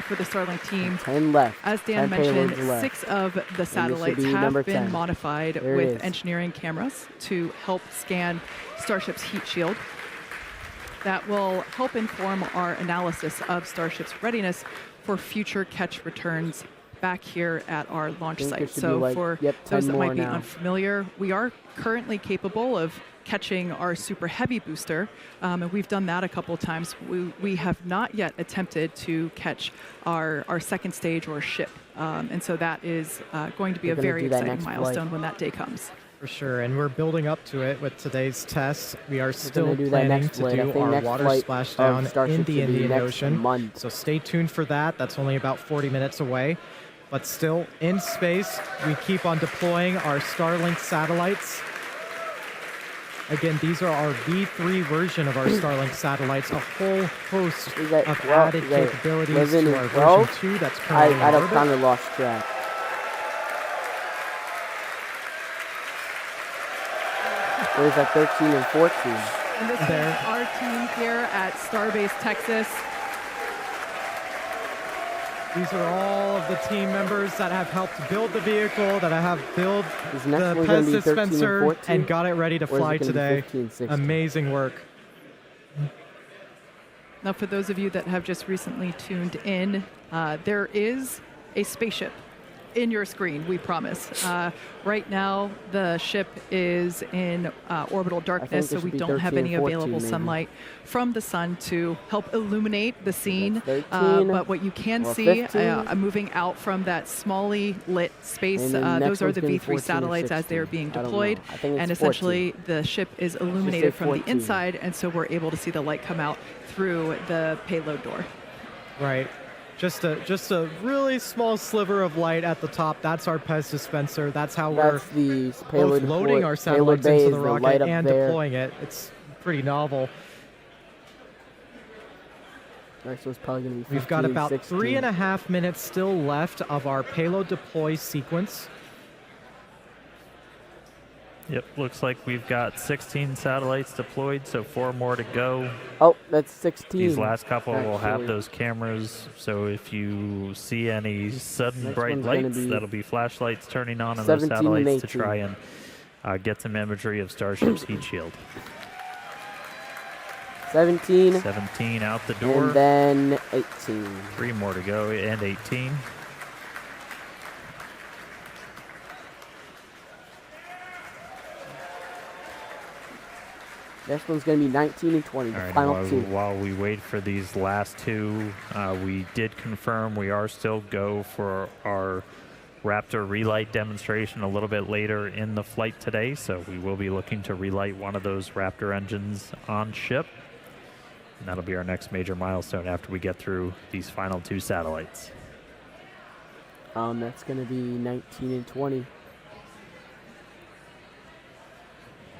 for the Starlink team, 10 left. As Dan mentioned, 6 of the satellites have been modified with engineering cameras to help scan Starship's heat shield. That will help inform our analysis of Starship's readiness for future catch returns back here at our launch site. So for those that might be unfamiliar, we are currently capable of catching our super heavy booster, and we've done that a couple of times. We have not yet attempted to catch our second stage or ship, and so that is going to be a very exciting milestone when that day comes. For sure, and we're building up to it with today's tests. We are still planning to do our water splashdown in the Indian Ocean, so stay tuned for that. That's only about 40 minutes away. But still, in space, we keep on deploying our Starlink satellites. Again, these are our V3 version of our Starlink satellites, a whole host of added capabilities to our version 2 that's currently in orbit. I kind of lost track. What is that, 13 and 14? And this is our team here at Starbase, Texas. These are all of the team members that have helped build the vehicle, that have built the Pez dispenser, and got it ready to fly today. 15, amazing work. Now, for those of you that have just recently tuned in, there is a spaceship in your screen, we promise. Right now, the ship is in orbital darkness, so we don't have any available sunlight from the sun to help illuminate the scene. But what you can see moving out from that smally lit space, those are the V3 satellites as they are being deployed. And essentially, the ship is illuminated from the inside, and so we're able to see the light come out through the payload door. Right. Just a really small sliver of light at the top. That's our Pez dispenser. That's how we're both loading our satellites into the rocket and deploying it. It's pretty novel. We've got about 3.5 minutes still left of our payload deploy sequence. Yep, looks like we've got 16 satellites deployed, so 4 more to go. Oh, that's 16. These last couple will have those cameras, so if you see any sudden bright lights, that'll be flashlights turning on those satellites to try and get some imagery of Starship's heat shield. 17. 17 out the door. And then 18. 3 more to go, and 18. This one's going to be 19 and 20, the final 2. While we wait for these last 2, we did confirm we are still go for our Raptor relight demonstration a little bit later in the flight today, so we will be looking to relight one of those Raptor engines on ship. And that'll be our next major milestone after we get through these final 2 satellites. That's going to be 19 and 20.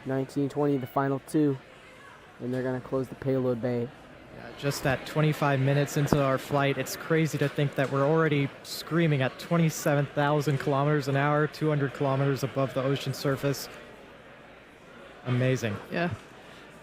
1920, the final 2, and they're going to close the payload bay. Yeah, just at 25 minutes into our flight, it's crazy to think that we're already screaming at 27,000 kilometers an hour, 200 kilometers above the ocean surface. Amazing. Yeah.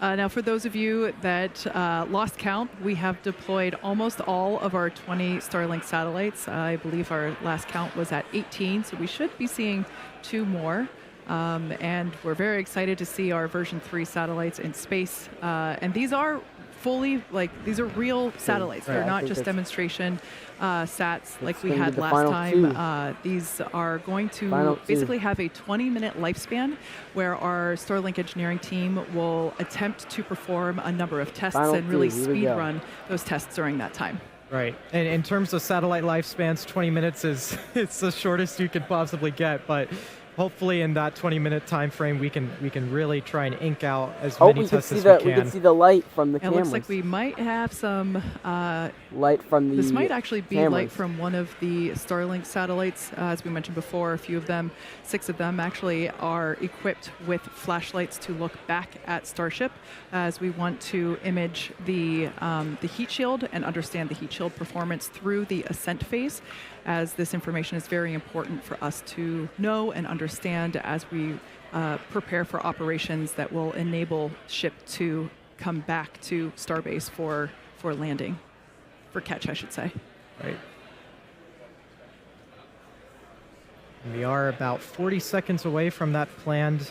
Now, for those of you that lost count, we have deployed almost all of our 20 Starlink satellites. I believe our last count was at 18, so we should be seeing 2 more. And we're very excited to see our version 3 satellites in space. And these are fully, these are real satellites. They're not just demonstration sats like we had last time. These are going to basically have a 20-minute lifespan where our Starlink engineering team will attempt to perform a number of tests and really speed run those tests during that time. Right. And in terms of satellite lifespans, 20 minutes is it's the shortest you could possibly get, but hopefully in that 20-minute time frame we can really try and ink out as many tests as we can. We can see the light from the cameras. It looks like we might have some light from the This might actually be cameras. light from one of the Starlink satellites. As we mentioned before, a few of them, 6 of them actually are equipped with flashlights to look back at Starship as we want to image the heat shield and understand the heat shield performance through the ascent phase, as this information is very important for us to know and understand as we prepare for operations that will enable ship to come back to Starbase for landing, for catch, I should say. Right. We are about 40 seconds away from that planned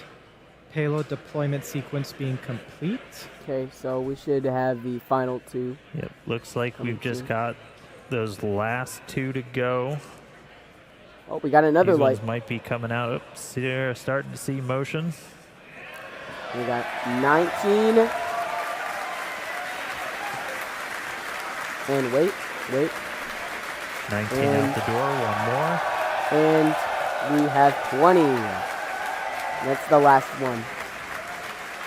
payload deployment sequence being complete. Okay, so we should have the final 2. Yep, looks like we've just got those last 2 to go. Oh, we got another These light. ones might be coming out. Oops, they're starting to see motion. We got 19. And wait. 19 out the door, one more. And we have 20. That's the last one.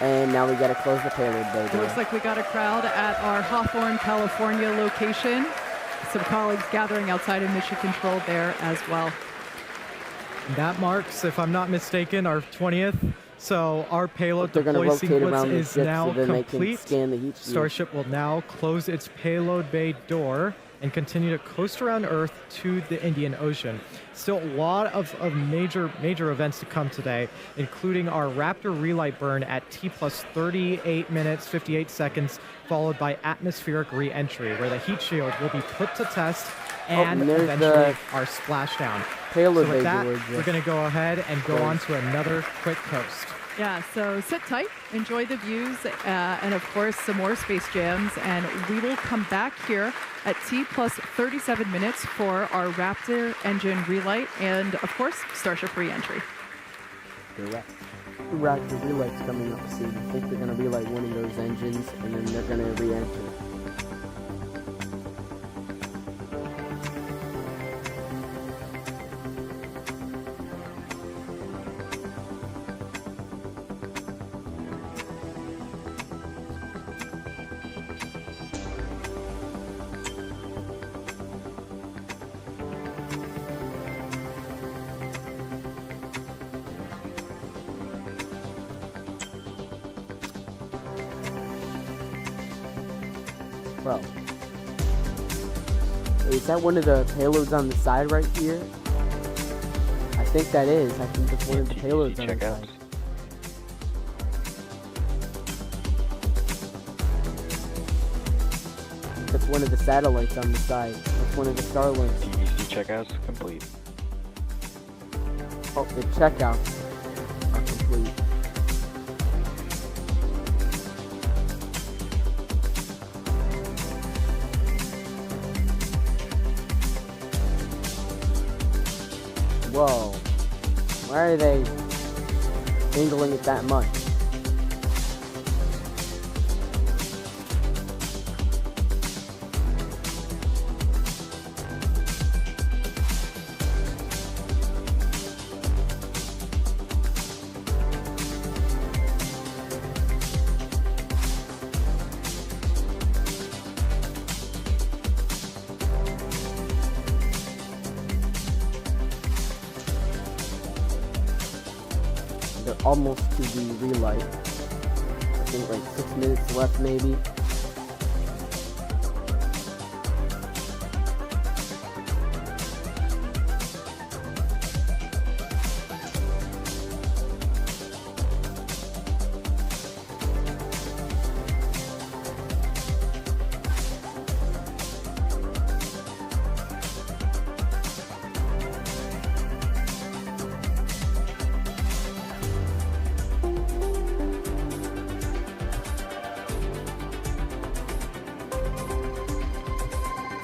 And now we got to close the payload bay. It looks like we got a crowd at our Hawthorne, California location. Some colleagues gathering outside of Mission Control there as well. That marks, if I'm not mistaken, our 20th. So our payload deploy sequence is now complete. Starship will now close its payload bay door and continue to coast around Earth to the Indian Ocean. Still a lot of major events to come today, including our Raptor relight burn at T plus 38 minutes, 58 seconds, followed by atmospheric re-entry, where the heat shield will be put to test and eventually our splashdown. So with that, we're going to go ahead and go on to another quick coast. Yeah, so sit tight, enjoy the views, and of course some more space jams, and we will come back here at T plus 37 minutes for our Raptor engine relight and of course Starship re-entry. The Raptor relight's coming up soon. I think they're going to relight one of those engines and then they're going to re-enter. Well, is that one of the payloads on the side right here? I think that is. I think that's one of the payloads on the side. That's one of the satellites on the side. That's one of the Starlinks. CBC checkouts complete. Oh, the checkouts are complete. Whoa. Why are they angling it that much? Almost to the relight. I think like 6 minutes left maybe.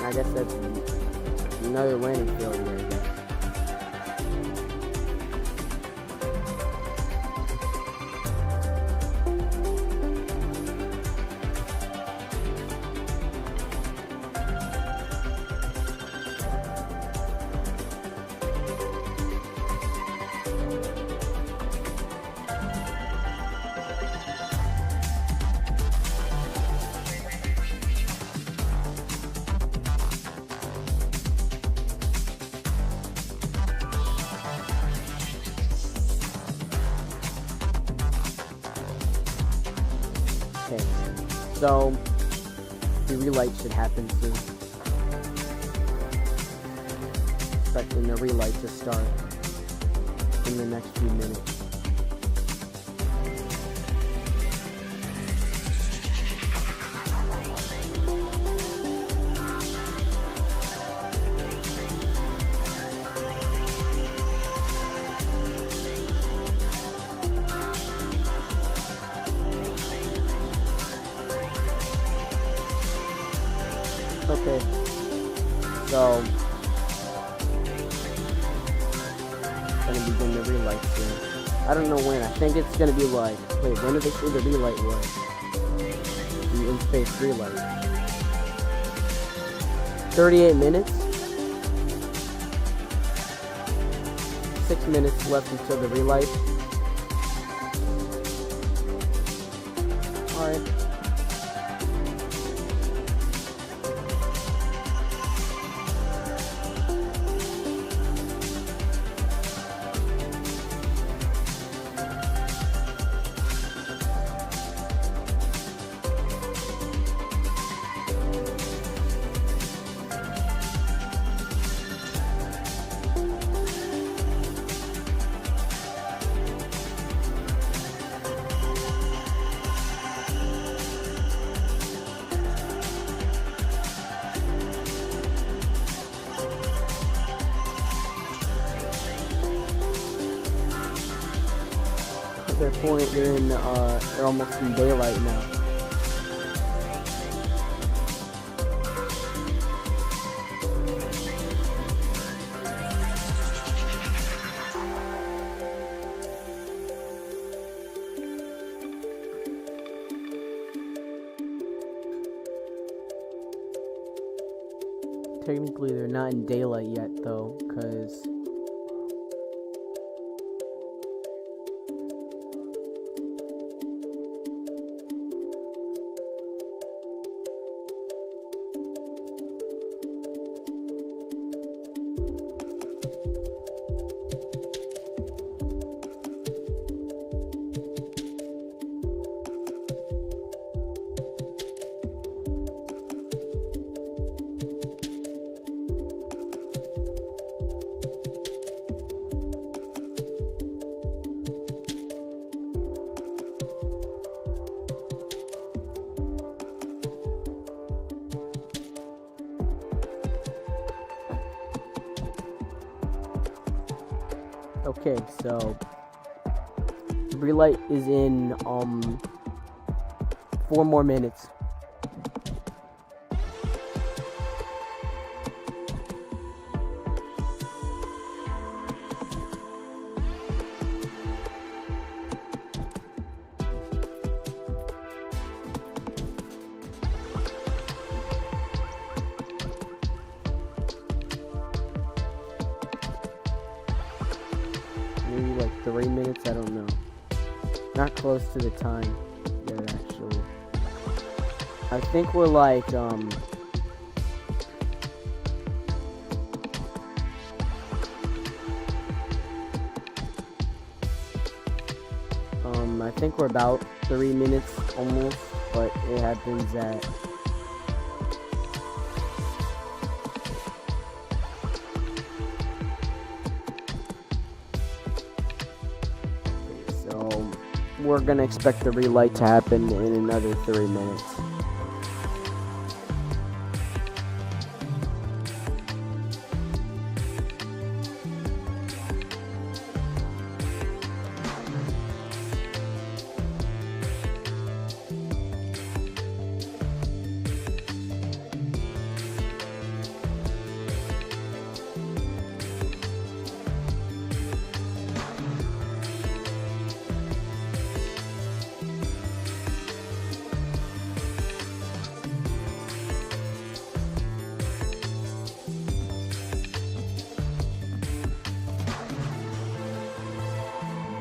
I guess that's another landing failure, I guess. So, the relight should happen soon. Expecting the relight to start in the next few minutes. Okay, so gonna begin the relight soon. I don't know when. I think it's gonna be like, wait, when do they say the relight was? The in-space relight. 38 minutes? 6 minutes left until the relight. Alright. At their point, they're almost in daylight now. Technically, they're not in daylight yet, though, because okay, so relight is in 4 more minutes. Maybe like 3 minutes, I don't know. Not close to the time yet, actually. I think we're like, I think we're about 3 minutes almost, but it happens at we're gonna expect the relight to happen in another 3 minutes.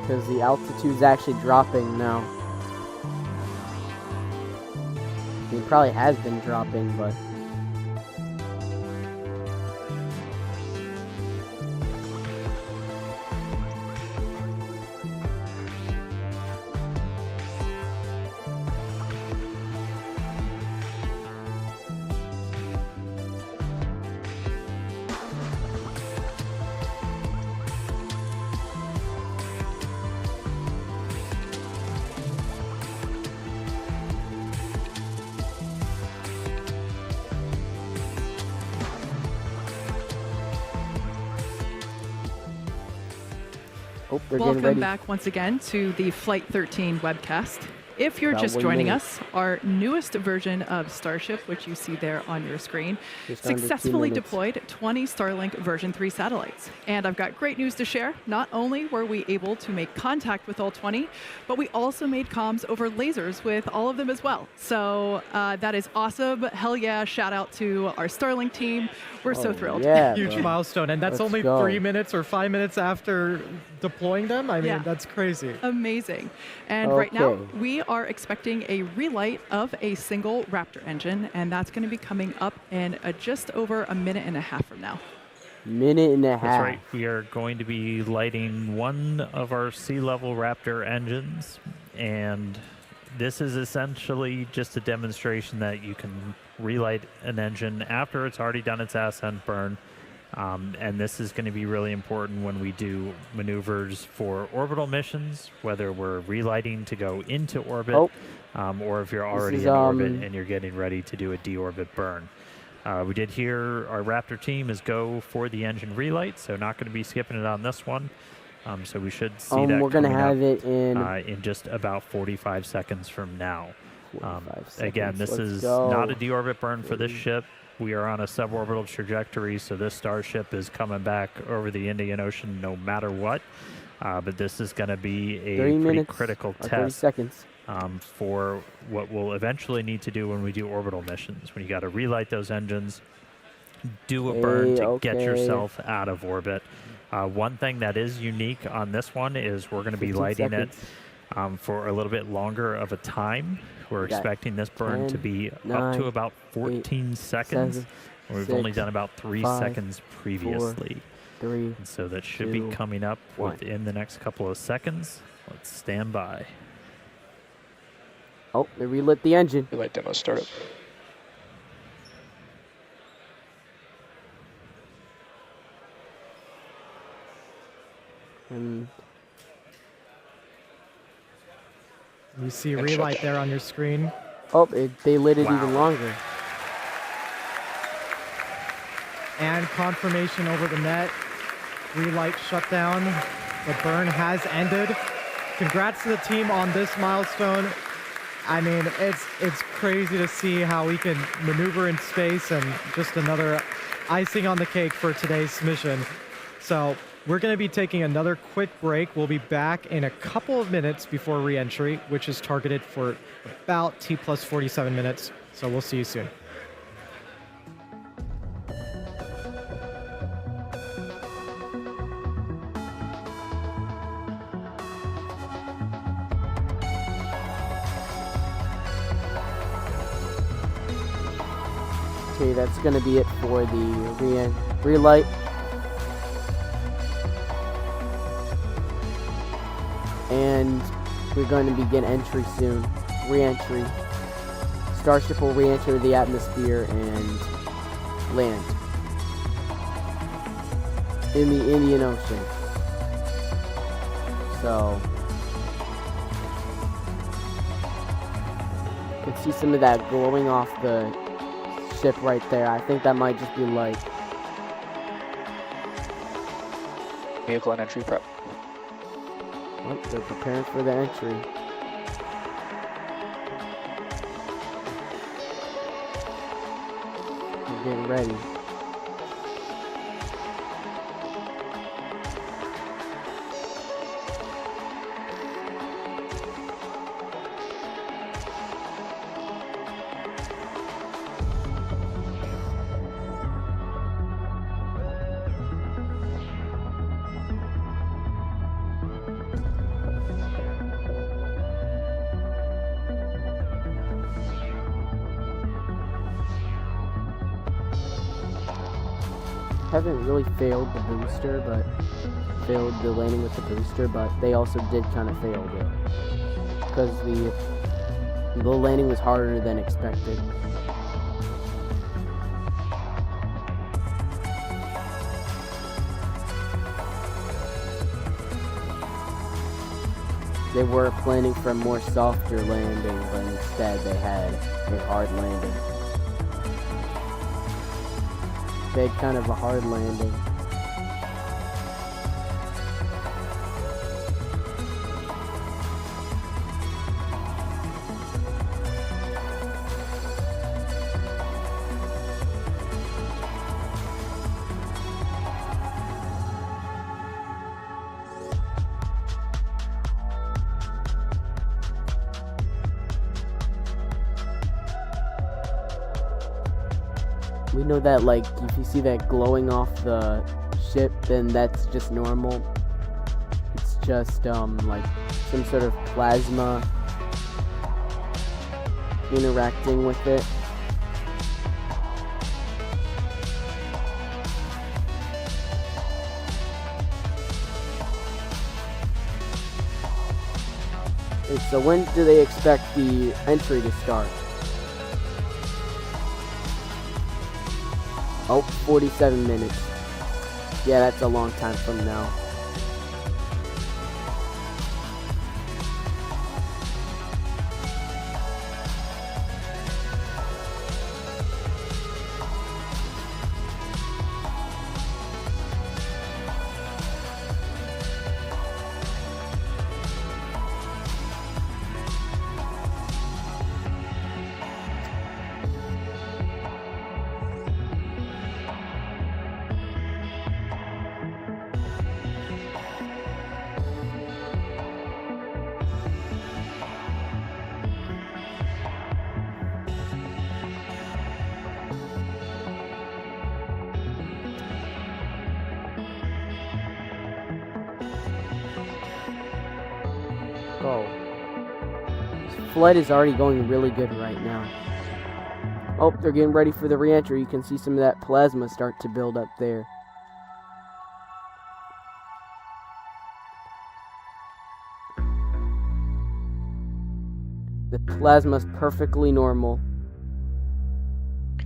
Because the altitude's actually dropping now. It probably has been dropping, but... Welcome back once again to the Flight 13 webcast. If you're just joining us, our newest version of Starship, which you see there on your screen, successfully deployed 20 Starlink version 3 satellites. And I've got great news to share. Not only were we able to make contact with all 20, but we also made comms over lasers with all of them as well. So that is awesome. Hell yeah, shout out to our Starlink team. We're so thrilled. Yeah, huge milestone. And that's only 3 minutes or 5 minutes after deploying them. I mean, that's crazy. Amazing. And right now, we are expecting a relight of a single Raptor engine, and that's going to be coming up in just over a minute and a half from now. Minute and a half. That's right. We are going to be lighting one of our sea-level Raptor engines, and this is essentially just a demonstration that you can relight an engine after it's already done its ascent burn. And this is going to be really important when we do maneuvers for orbital missions, whether we're relighting to go into orbit, or if you're already in orbit and you're getting ready to do a deorbit burn. We did hear our Raptor team is go for the engine relight, so not going to be skipping it on this one. So we should see that we're going to have it in just about 45 seconds from now. Again, this is not a deorbit burn for this ship. We are on a suborbital trajectory, so this Starship is coming back over the Indian Ocean no matter what. But this is going to be a pretty critical test for what we'll eventually need to do when we do orbital missions. When you got to relight those engines, do a burn to get yourself out of orbit. One thing that is unique on this one is we're going to be lighting it for a little bit longer of a time. We're expecting this burn to be up to about 14 seconds. We've only done about 3 seconds previously. And so that should be coming up within the next couple of seconds. Let's stand by. Oh, they relit the engine. Relight demo startup. You see relight there on your screen. Oh, they lit it even longer. And confirmation over the net. Relight shutdown. The burn has ended. Congrats to the team on this milestone. I mean, it's crazy to see how we can maneuver in space, and just another icing on the cake for today's mission. So we're going to be taking another quick break. We'll be back in a couple of minutes before re-entry, which is targeted for about T plus 47 minutes. So we'll see you soon. Okay, that's going to be it for the relight. And we're going to begin entry soon. Re-entry. Starship will re-enter the atmosphere and land in the Indian Ocean. So you can see some of that glowing off the ship right there. I think that might just be light. Vehicle and entry prep. Oh, they're preparing for the entry. They're getting ready. haven't really failed the booster, but failed the landing with the booster, but they also did kind of fail it because the landing was harder than expected. They were planning for a more softer landing, but instead they had a hard landing. They had kind of a hard landing. We know that, like, if you see that glowing off the ship, then that's just normal. It's just, like, some sort of plasma interacting with it. And so when do they expect the entry to start? Oh, 47 minutes. Yeah, that's a long time from now. Oh. This flight is already going really good right now. Oh, they're getting ready for the re-entry. You can see some of that plasma start to build up there. The plasma's perfectly normal.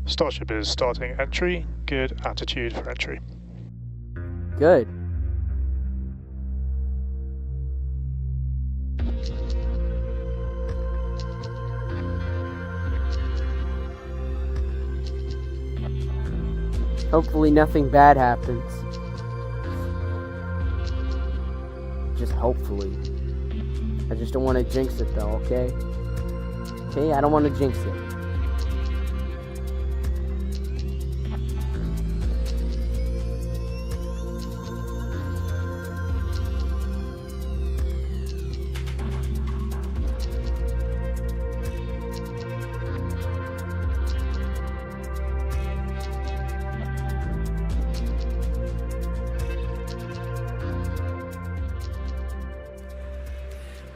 Starship is starting entry. Good attitude for entry. Good. Hopefully nothing bad happens. Just hopefully. I just don't want to jinx it though, okay? Okay, I don't want to jinx it.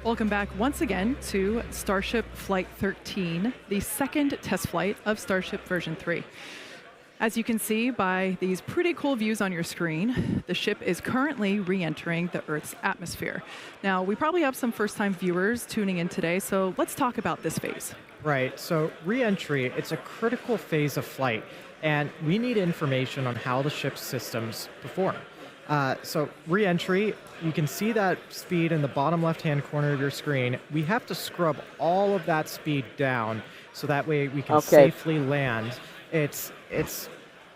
Welcome back once again to Starship Flight 13, the second test flight of Starship version 3. As you can see by these pretty cool views on your screen, the ship is currently re-entering the Earth's atmosphere. Now, we probably have some first-time viewers tuning in today, so let's talk about this phase. Right, so re-entry, it's a critical phase of flight, and we need information on how the ship's systems perform. So re-entry, you can see that speed in the bottom left-hand corner of your screen. We have to scrub all of that speed down so that way we can safely land. It's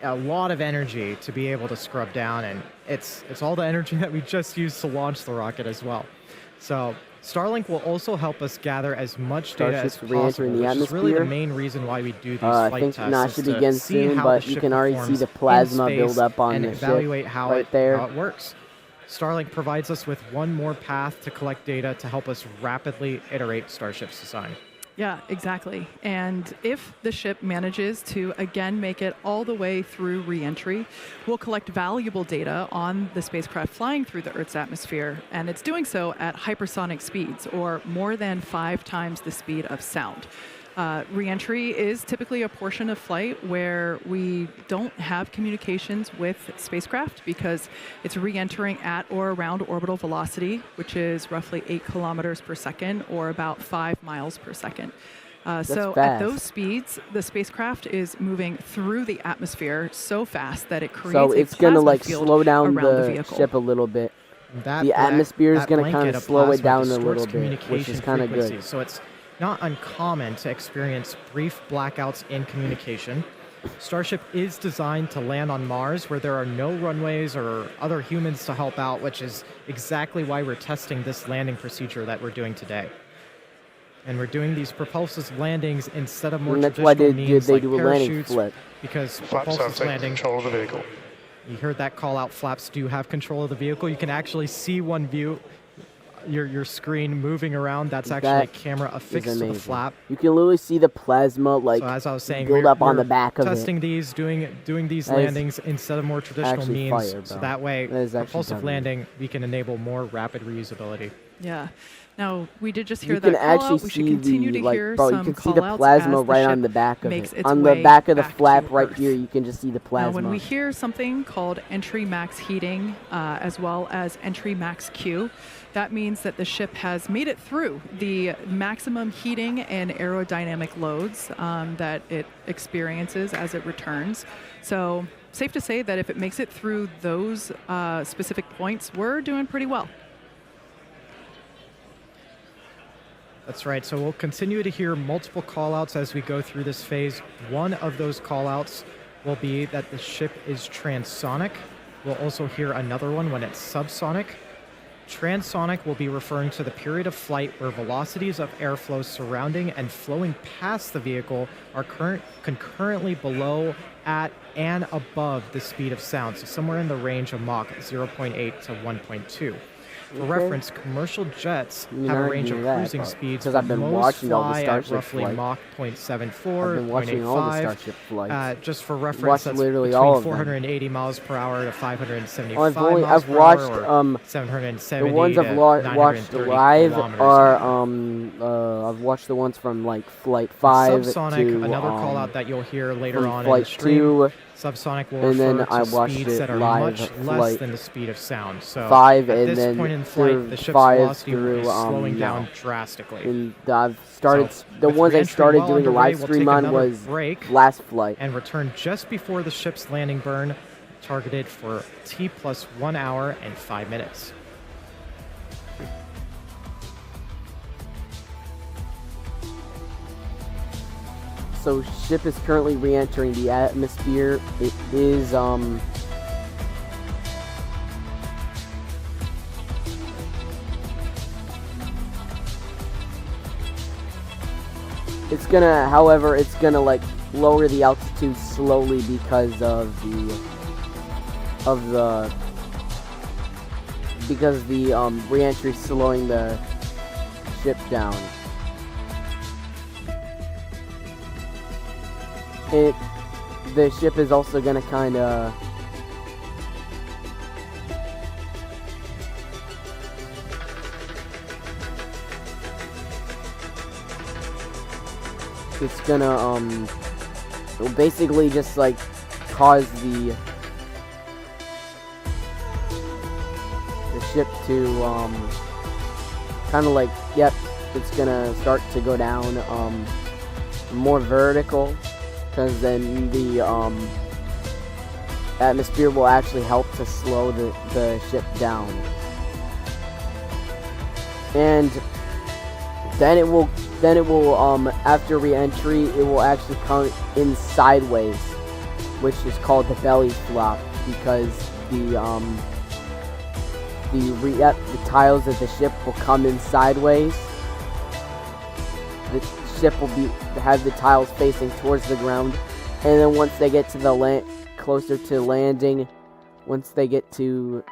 a lot of energy to be able to scrub down, and it's all the energy that we just used to launch the rocket as well. So Starlink will also help us gather as much data as possible, which is really the main reason why we do these flight tests. I think not should begin soon, but you can already see the plasma build up on the ship evaluate how right there. How it works. Starlink provides us with one more path to collect data to help us rapidly iterate Starship's design. Yeah, exactly. And if the ship manages to again make it all the way through re-entry, we'll collect valuable data on the spacecraft flying through the Earth's atmosphere, and it's doing so at hypersonic speeds, or more than 5 times the speed of sound. Re-entry is typically a portion of flight where we don't have communications with spacecraft because it's re-entering at or around orbital velocity, which is roughly 8 kilometers per second or about 5 miles per second. So at those speeds, the spacecraft is moving through the atmosphere so fast that it creates a plasma field. So it's going to like slow down the ship a little bit. The atmosphere is going to kind of slow it down a little bit, which is kind of good. So it's not uncommon to experience brief blackouts in communication. Starship is designed to land on Mars where there are no runways or other humans to help out, which is exactly why we're testing this landing procedure that we're doing today. And we're doing these propulsive landings instead of more traditional means like parachutes, because propulsive landing. Control of the vehicle. You heard that call out. Flaps do have control of the vehicle. You can actually see one view, your screen moving around. That's actually a camera affixed to the flap. You can literally see the plasma like so as I was saying, build up on the back of it. Testing these, doing these landings instead of more traditional means. So that way, propulsive landing, we can enable more rapid reusability. Yeah. Now, we did just hear that call out. We should continue to hear some you can see the plasma right on the back of it. On the back of the flap right here, you can just see the plasma. Now, when we hear something called entry max heating, as well as entry max Q, that means that the ship has made it through the maximum heating and aerodynamic loads that it experiences as it returns. So, safe to say that if it makes it through those specific points, we're doing pretty well. That's right. So we'll continue to hear multiple callouts as we go through this phase. One of those callouts will be that the ship is transonic. We'll also hear another one when it's subsonic. Transonic will be referring to the period of flight where velocities of airflow surrounding and flowing past the vehicle are concurrently below, at, and above the speed of sound. So somewhere in the range of Mach 0.8 to 1.2. For reference, commercial jets have a range of cruising speeds because I've been watching all the Starship roughly Flight. Mach 0.74, I've been watching all the Starship Flights. Just for reference, that's literally between all of 480 miles per hour to 575 I've miles watched, per hour, 770 the ones I've watched live are I've watched the ones from like Flight 5 Subsonic, to another call out that you'll hear later on Flight in the stream. 2. Subsonic will and refer then to I watched speeds it that are live much at less than the speed of sound. So 5 at and this then point in flight, the ship's 5 velocity will through be slowing down drastically. And I've started So, the with ones I re-entry started well doing a underway, live we'll stream take on another was break last flight. and return just before the ship's landing burn, targeted for T plus 1 hour and 5 minutes. So ship is currently re-entering the atmosphere. It is it's gonna like lower the altitude slowly because of the re-entry slowing the ship down. The ship is also gonna kinda it's gonna it'll basically just like cause the ship to kind of like, yep, it's gonna start to go down more vertical, because then the atmosphere will actually help to slow the ship down. And then it will after re-entry, it will actually come in sideways, which is called the belly flop, because the tiles of the ship will come in sideways. The ship will have the tiles facing towards the ground, and then once they get to closer to landing, once they get to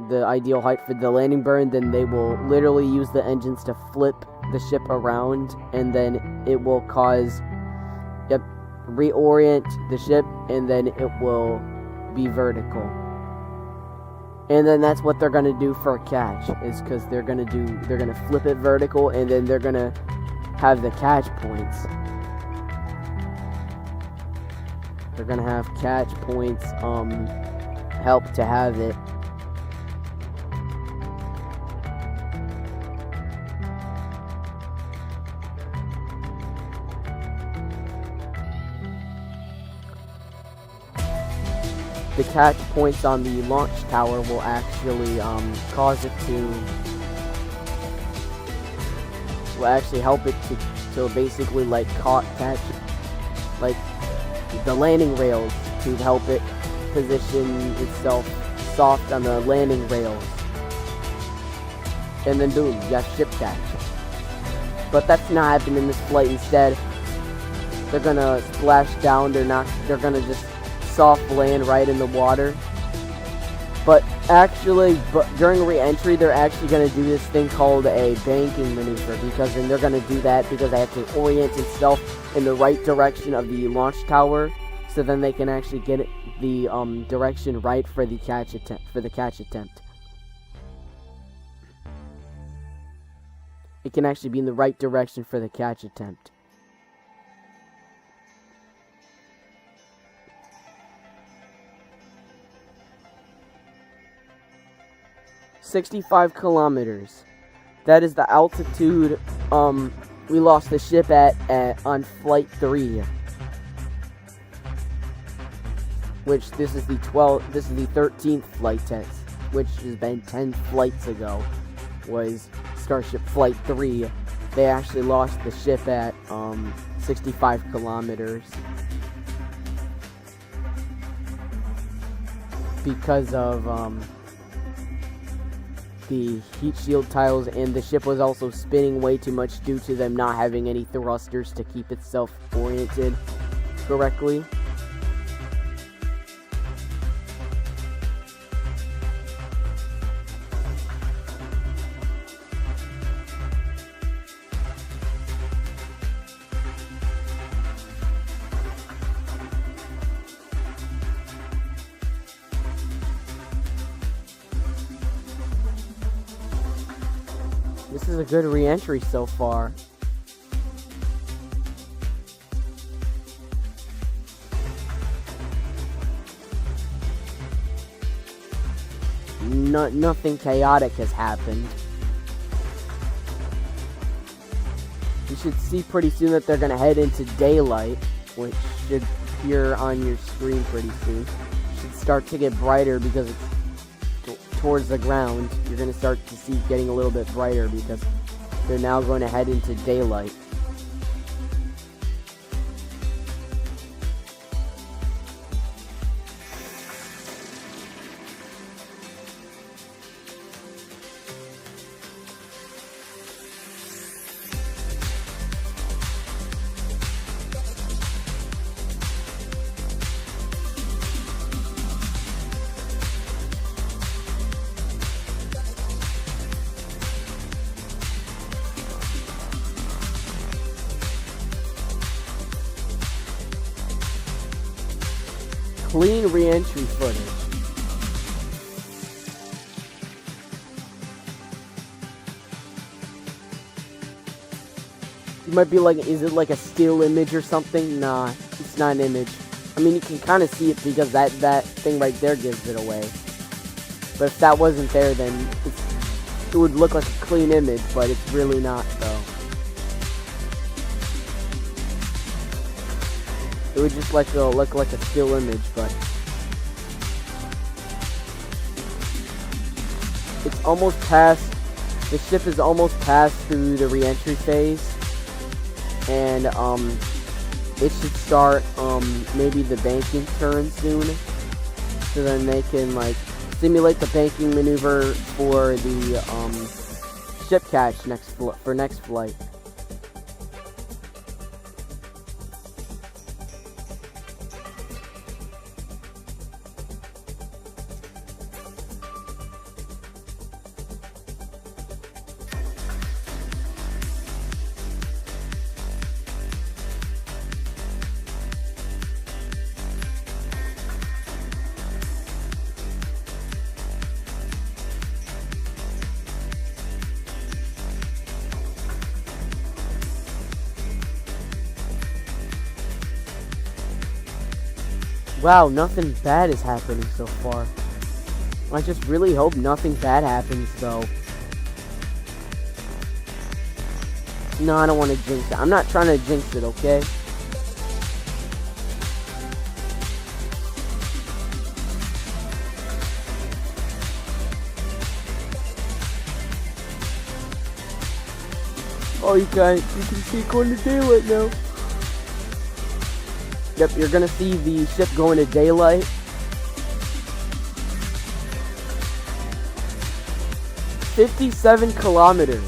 the ideal height for the landing burn, then they will literally use the engines to flip the ship around, and then it will reorient the ship, and then it will be vertical. And then that's what they're gonna do for a catch, is because they're gonna flip it vertical, and then they're gonna have the catch points. They're gonna have catch points help to have it. The catch points on the launch tower will actually cause it to will actually help it to basically like catch like the landing rails to help it position itself soft on the landing rails, and then boom, you got ship catch. But that's not happening in this flight. Instead, they're gonna splash down. They're gonna just soft land right in the water. But during re-entry, they're actually going to do this thing called a banking maneuver, because then they're going to do that because they have to orient itself in the right direction of the launch tower, so then they can actually get the direction right for the catch attempt. It can actually be in the right direction for the catch attempt. "65 kilometers. That is the altitude we lost the ship at on flight 3. Which this is the 13th flight test, which has been 10 flights ago. Was Starship Flight 3. They actually lost the ship at 65 kilometers. Because of the heat shield tiles, and the ship was also spinning way too much due to them not having any thrusters to keep itself oriented correctly. This is a good re-entry so far. Nothing chaotic has happened. You should see pretty soon that they're going to head into daylight, which should appear on your screen pretty soon. It should start to get brighter because it's towards the ground. You're going to start to see getting a little bit brighter because they're now going to head into daylight. Clean re-entry footage. You might be like, is it like a still image or something? Nah, it's not an image. I mean, you can kind of see it because that thing right there gives it away. But if that wasn't there, then it would look like a clean image, but it's really not, though. It would just look like a still image, but it's almost past. The ship is almost passed through the re-entry phase, and it should start maybe the banking turn soon, so then they can like simulate the banking maneuver for the ship catch next flight. Wow, nothing bad is happening so far. I just really hope nothing bad happens, though. No, I don't want to jinx it. I'm not trying to jinx it, okay? Oh, you can see going to daylight now. Yep, you're gonna see the ship going to daylight. "57 kilometers.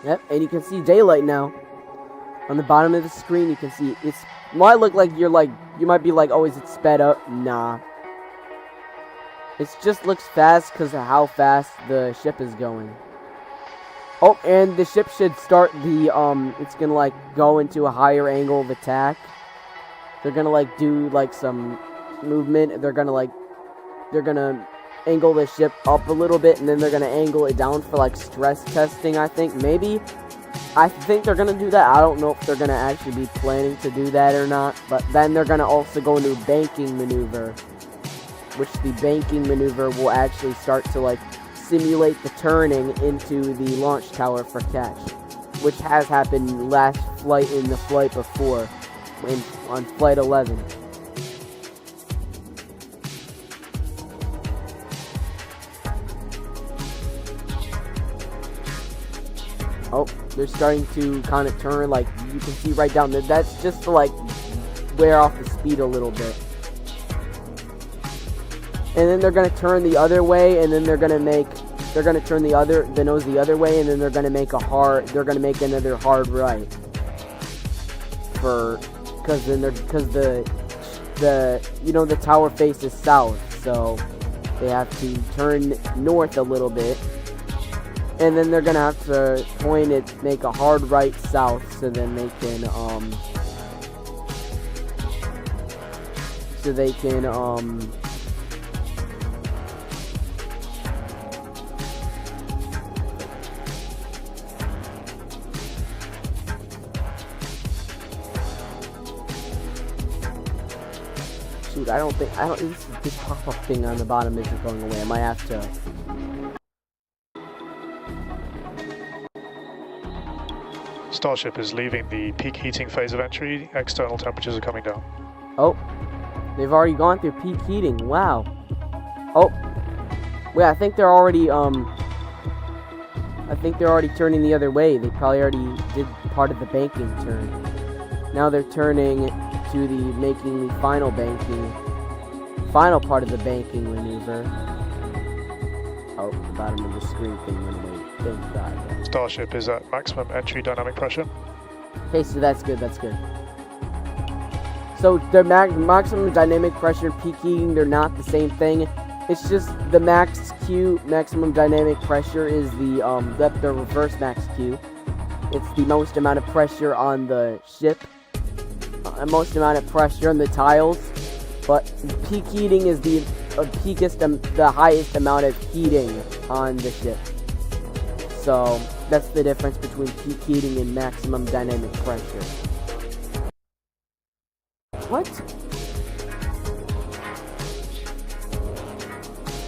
Yep, and you can see daylight now. On the bottom of the screen, you can see it might look like you might be like, oh, is it sped up? Nah. It just looks fast because of how fast the ship is going. Oh, and the ship should start the, it's gonna like go into a higher angle of attack. They're gonna like do like some movement. They're gonna angle the ship up a little bit, and then they're gonna angle it down for like stress testing, I think. Maybe. I think they're gonna do that. I don't know if they're gonna actually be planning to do that or not, but then they're gonna also go into a banking maneuver, which the banking maneuver will actually start to like simulate the turning into the launch tower for catch, which has happened last flight in the flight before, on flight 11. Oh, they're starting to kind of turn, like, you can see right down there. That's just to, like, wear off the speed a little bit. And then they're going to turn the other way, and then they're going to turn the nose the other way, and then they're going to make another hard right. Because the tower faces south, so they have to turn north a little bit. And then they're gonna have to point it, make a hard right south, so then they can, shoot, this pop-up thing on the bottom isn't going away. I might have to. Starship is leaving the peak heating phase of entry. External temperatures are coming down. Oh, they've already gone through peak heating. Wow. Oh, wait, I think they're already turning the other way. They probably already did part of the banking turn. Now they're turning to making the final part of the banking maneuver. Oh, the bottom of the screen thing went away. Thank God. Starship is at maximum entry dynamic pressure. Okay, so that's good, So the maximum dynamic pressure and peak heating, they're not the same thing. It's just the max Q, maximum dynamic pressure, is the reverse max Q. It's the most amount of pressure on the ship, most amount of pressure on the tiles, but peak heating is the highest amount of heating on the ship. So that's the difference between peak heating and maximum dynamic pressure. What?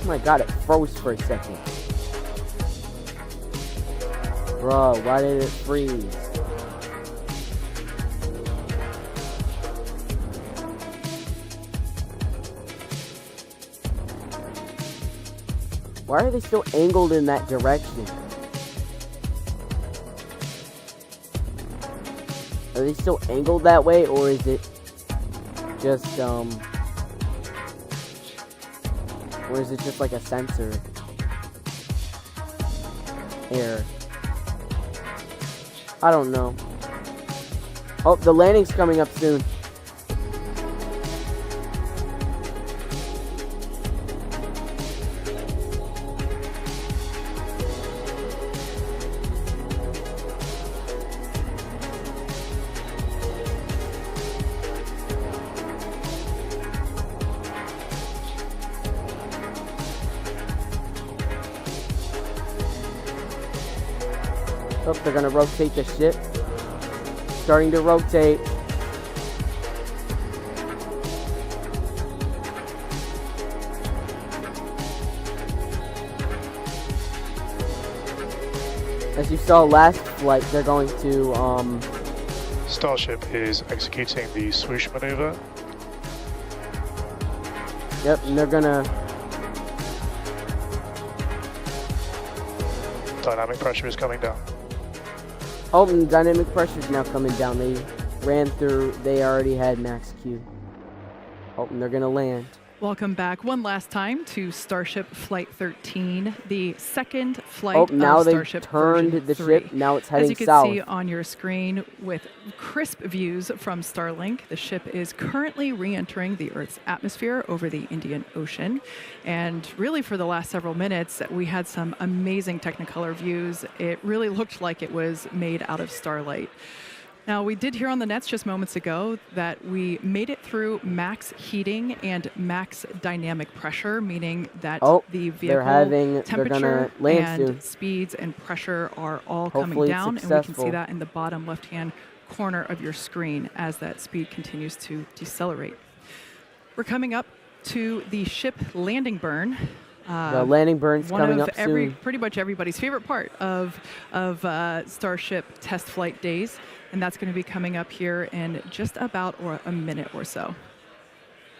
Oh my god, it froze for a second. Bro, why did it freeze? Why are they still angled in that direction? Are they still angled that way, or is it just like a sensor error? I don't know. Oh, the landing's coming up soon. Oh, they're gonna rotate the ship. Starting to rotate. As you saw last flight, they're going to Starship is executing the swoosh maneuver. Yep, and they're gonna dynamic pressure is coming down. Oh, and dynamic pressure is now coming down. They ran through, they already had max Q. Oh, and they're gonna land. Welcome back one last time to Starship Flight 13, the second flight now of Starship they've turned version the 3. ship. Now it's heading south. As you can see on your screen with crisp views from Starlink, the ship is currently re-entering the Earth's atmosphere over the Indian Ocean. And really for the last several minutes, we had some amazing Technicolor views. It really looked like it was made out of starlight. Now, we did hear on the nets just moments ago that we made it through max heating and max dynamic pressure, meaning that the vehicle temperature and speeds and pressure are all coming down, and we can see that in the bottom left-hand corner of your screen as that speed continues to decelerate. We're coming up to the ship landing burn. The landing burn's coming up soon. Pretty much everybody's favorite part of Starship test flight days, and that's going to be coming up here in just about a minute or so.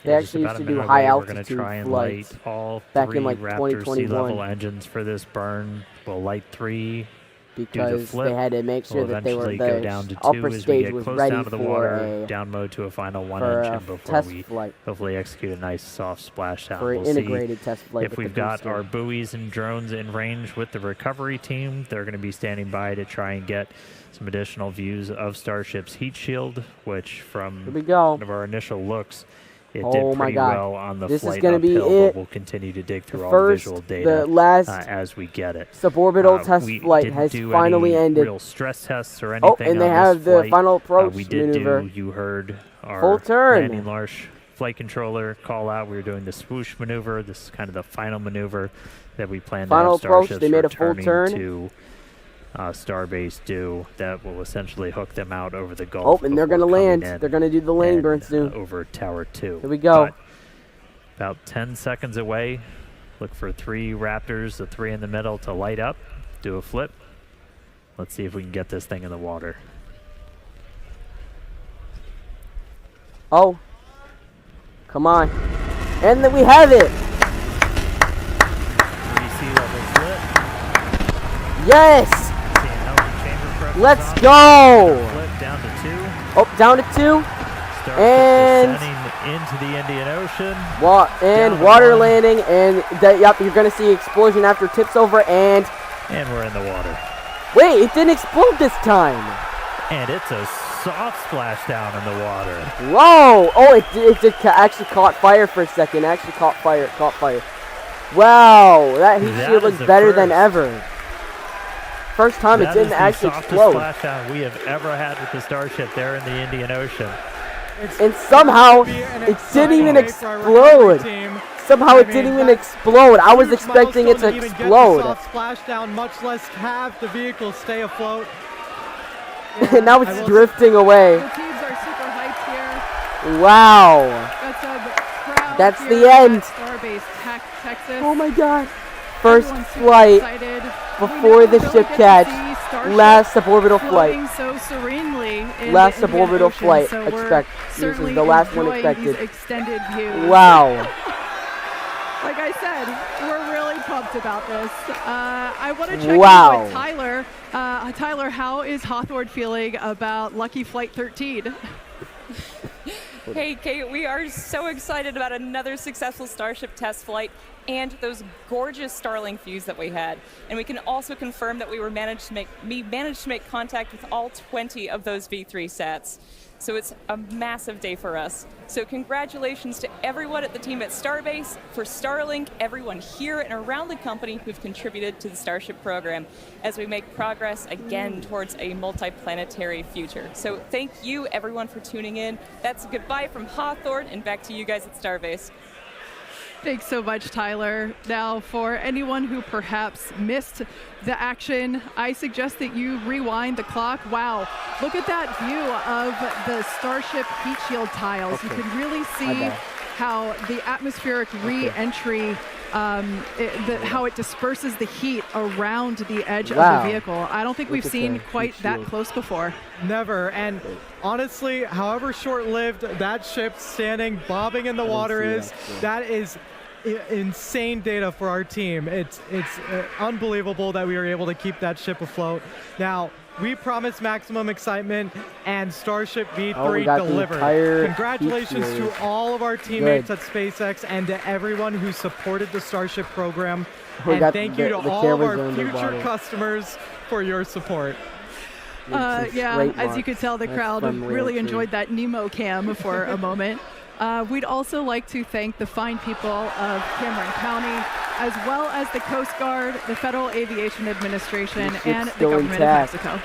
They actually used to do high altitude We're going to try and flights light all back 3 in like Raptor 2021 sea-level engines for this burn. We'll light 3. Because they had to make sure that they were go down to 2 upper as we stage get was close ready down to the for water, down mode to a final 1 engine before we flight. hopefully execute a nice soft splashdown. For an integrated test flight. If we've got our buoys and drones in range with the recovery team, they're going to be standing by to try and get some additional views of Starship's heat shield, which from one of our initial looks, it did pretty well on the flight uphill, but we'll continue to dig through all the visual data as we get it. Suborbital test flight has finally ended. Real stress tests or anything. And they have the final approach we did maneuver. You heard our full turn. landing Larsh flight controller call out. We were doing the swoosh maneuver. This is kind of the final maneuver that we plan to have Starships they made a full turn to Starbase do. That will essentially hook them out over the Gulf. Oh, and they're going to land. They're going to do the landing burn soon. Over Tower 2. Here we go. But about 10 seconds away. Look for 3 Raptors, the 3 in the middle, to light up. Do a flip. Let's see if we can get this thing in the water. Oh. Come on. And then we have it. 3 sea level flip. Yes. Let's go! Down to 2. Oh, down to 2. Starship and descending into the Indian Ocean. Water landing, and yep, you're gonna see explosion after tips over, and we're in the water. Wait, it didn't explode this time. And it's a soft splashdown in the water. Whoa! Oh, it actually caught fire for a second. Actually caught fire. Wow, that heat shield looks better than ever. First time it didn't actually explode. That is the softest splashdown we have ever had with the Starship there in the Indian Ocean. And somehow it didn't even explode. Somehow it didn't even explode. I was expecting it to explode. Soft splashdown, much less have the vehicle stay afloat. And now it's drifting away. The teams are super hyped here. Wow. That's the end. Starbase, Texas. Oh my God. First flight before the ship catch. Last suborbital flight. So serenely last suborbital flight. So this is the last one expected. Extended views. Wow. Like I said, we're really pumped about this. I want to check in with Tyler. Tyler, how is Hawthorne feeling about Lucky Flight 13? Hey, Kate, we are so excited about another successful Starship test flight and those gorgeous Starlink views that we had. And we can also confirm that we managed to make contact with all 20 of those V3 sats. So it's a massive day for us. So congratulations to everyone at the team at Starbase, for Starlink, everyone here and around the company who've contributed to the Starship program as we make progress again towards a multi-planetary future. So thank you everyone for tuning in. That's a goodbye from Hawthorne and back to you guys at Starbase. Thanks so much, Tyler. Now, for anyone who perhaps missed the action, I suggest that you rewind the clock. Wow, look at that view of the Starship heat shield tiles. You can really see how the atmospheric re-entry, how it disperses the heat around the edge of the vehicle. I don't think we've seen quite that close before. Never. And honestly, however short-lived that ship standing, bobbing in the water is, that is insane data for our team. It's unbelievable that we were able to keep that ship afloat. Now, we promised maximum excitement, and Starship V3 delivered. Congratulations to all of our teammates at SpaceX and to everyone who supported the Starship program. And thank you to all of our future customers for your support. Yeah, as you could tell, the crowd really enjoyed that Nemo cam for a moment. We'd also like to thank the fine people of Cameron County, as well as the Coast Guard, the Federal Aviation Administration, and the government of Mexico.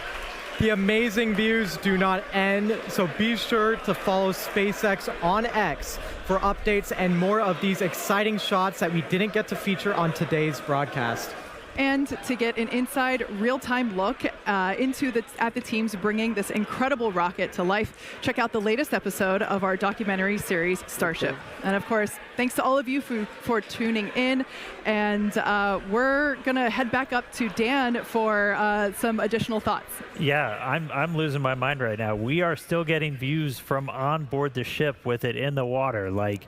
The amazing views do not end, so be sure to follow SpaceX on X for updates and more of these exciting shots that we didn't get to feature on today's broadcast. And to get an inside real-time look at the teams bringing this incredible rocket to life, check out the latest episode of our documentary series, Starship. And of course, thanks to all of you for tuning in. And we're going to head back up to Dan for some additional thoughts. Yeah, I'm losing my mind right now. We are still getting views from on board the ship with it in the water. Like,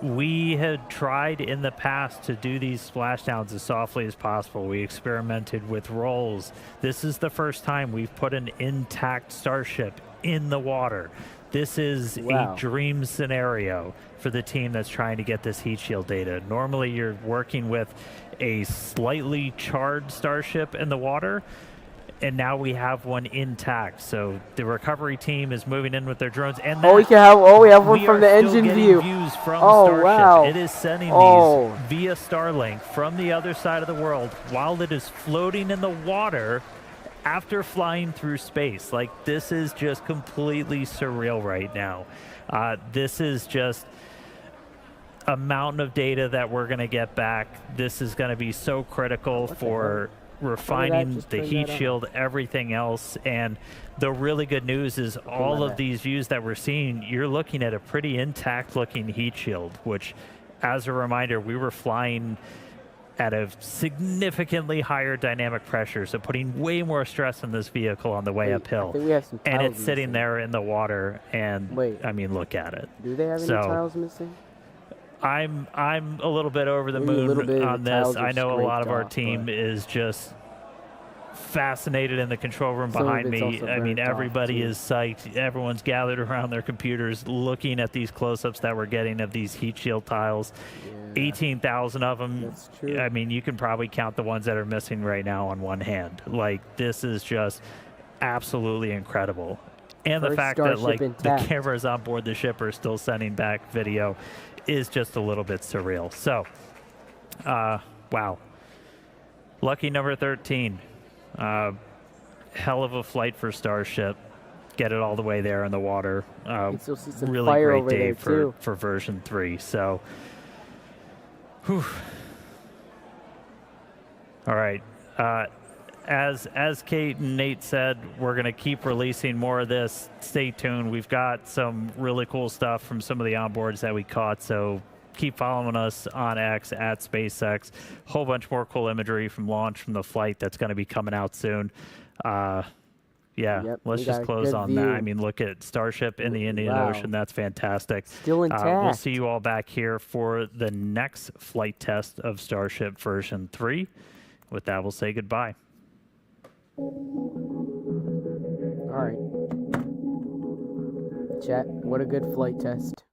we had tried in the past to do these splashdowns as softly as possible. We experimented with rolls. This is the first time we've put an intact Starship in the water. This is a dream scenario for the team that's trying to get this heat shield data. Normally, you're working with a slightly charred Starship in the water, and now we have one intact. So the recovery team is moving in with their drones. And we have one from the engine view. Views from Starship. It is sending these via Starlink from the other side of the world while it is floating in the water after flying through space. Like, this is just completely surreal right now. This is just a mountain of data that we're going to get back. This is going to be so critical for refining the heat shield, everything else. And the really good news is all of these views that we're seeing, you're looking at a pretty intact looking heat shield, which, as a reminder, we were flying at a significantly higher dynamic pressure, so putting way more stress on this vehicle on the way uphill. And it's sitting there in the water, and I mean, look at it. Do they have any tiles missing? I'm a little bit over the moon on this. I know a lot of our team is just fascinated in the control room behind me. I mean, everybody is psyched. Everyone's gathered around their computers looking at these close-ups that we're getting of these heat shield tiles. 18,000 of them. That's true. I mean, you can probably count the ones that are missing right now on one hand. Like, this is just absolutely incredible. And the fact that, like, the cameras on board the ship are still sending back video is just a little bit surreal. So, wow. Lucky number 13. Hell of a flight for Starship. Get it all the way there in the water. Really great day for version 3. So, whew. All right. As Kate and Nate said, we're going to keep releasing more of this. Stay tuned. We've got some really cool stuff from some of the onboards that we caught, so keep following us on X at SpaceX. Whole bunch more cool imagery from launch, from the flight that's going to be coming out soon. Yeah, Yep, let's just close on that. I mean, look at Starship in the Indian Ocean. That's fantastic. Still intact. We'll see you all back here for the next flight test of Starship version 3. With that, we'll say goodbye. All right. Chat, what a good flight test.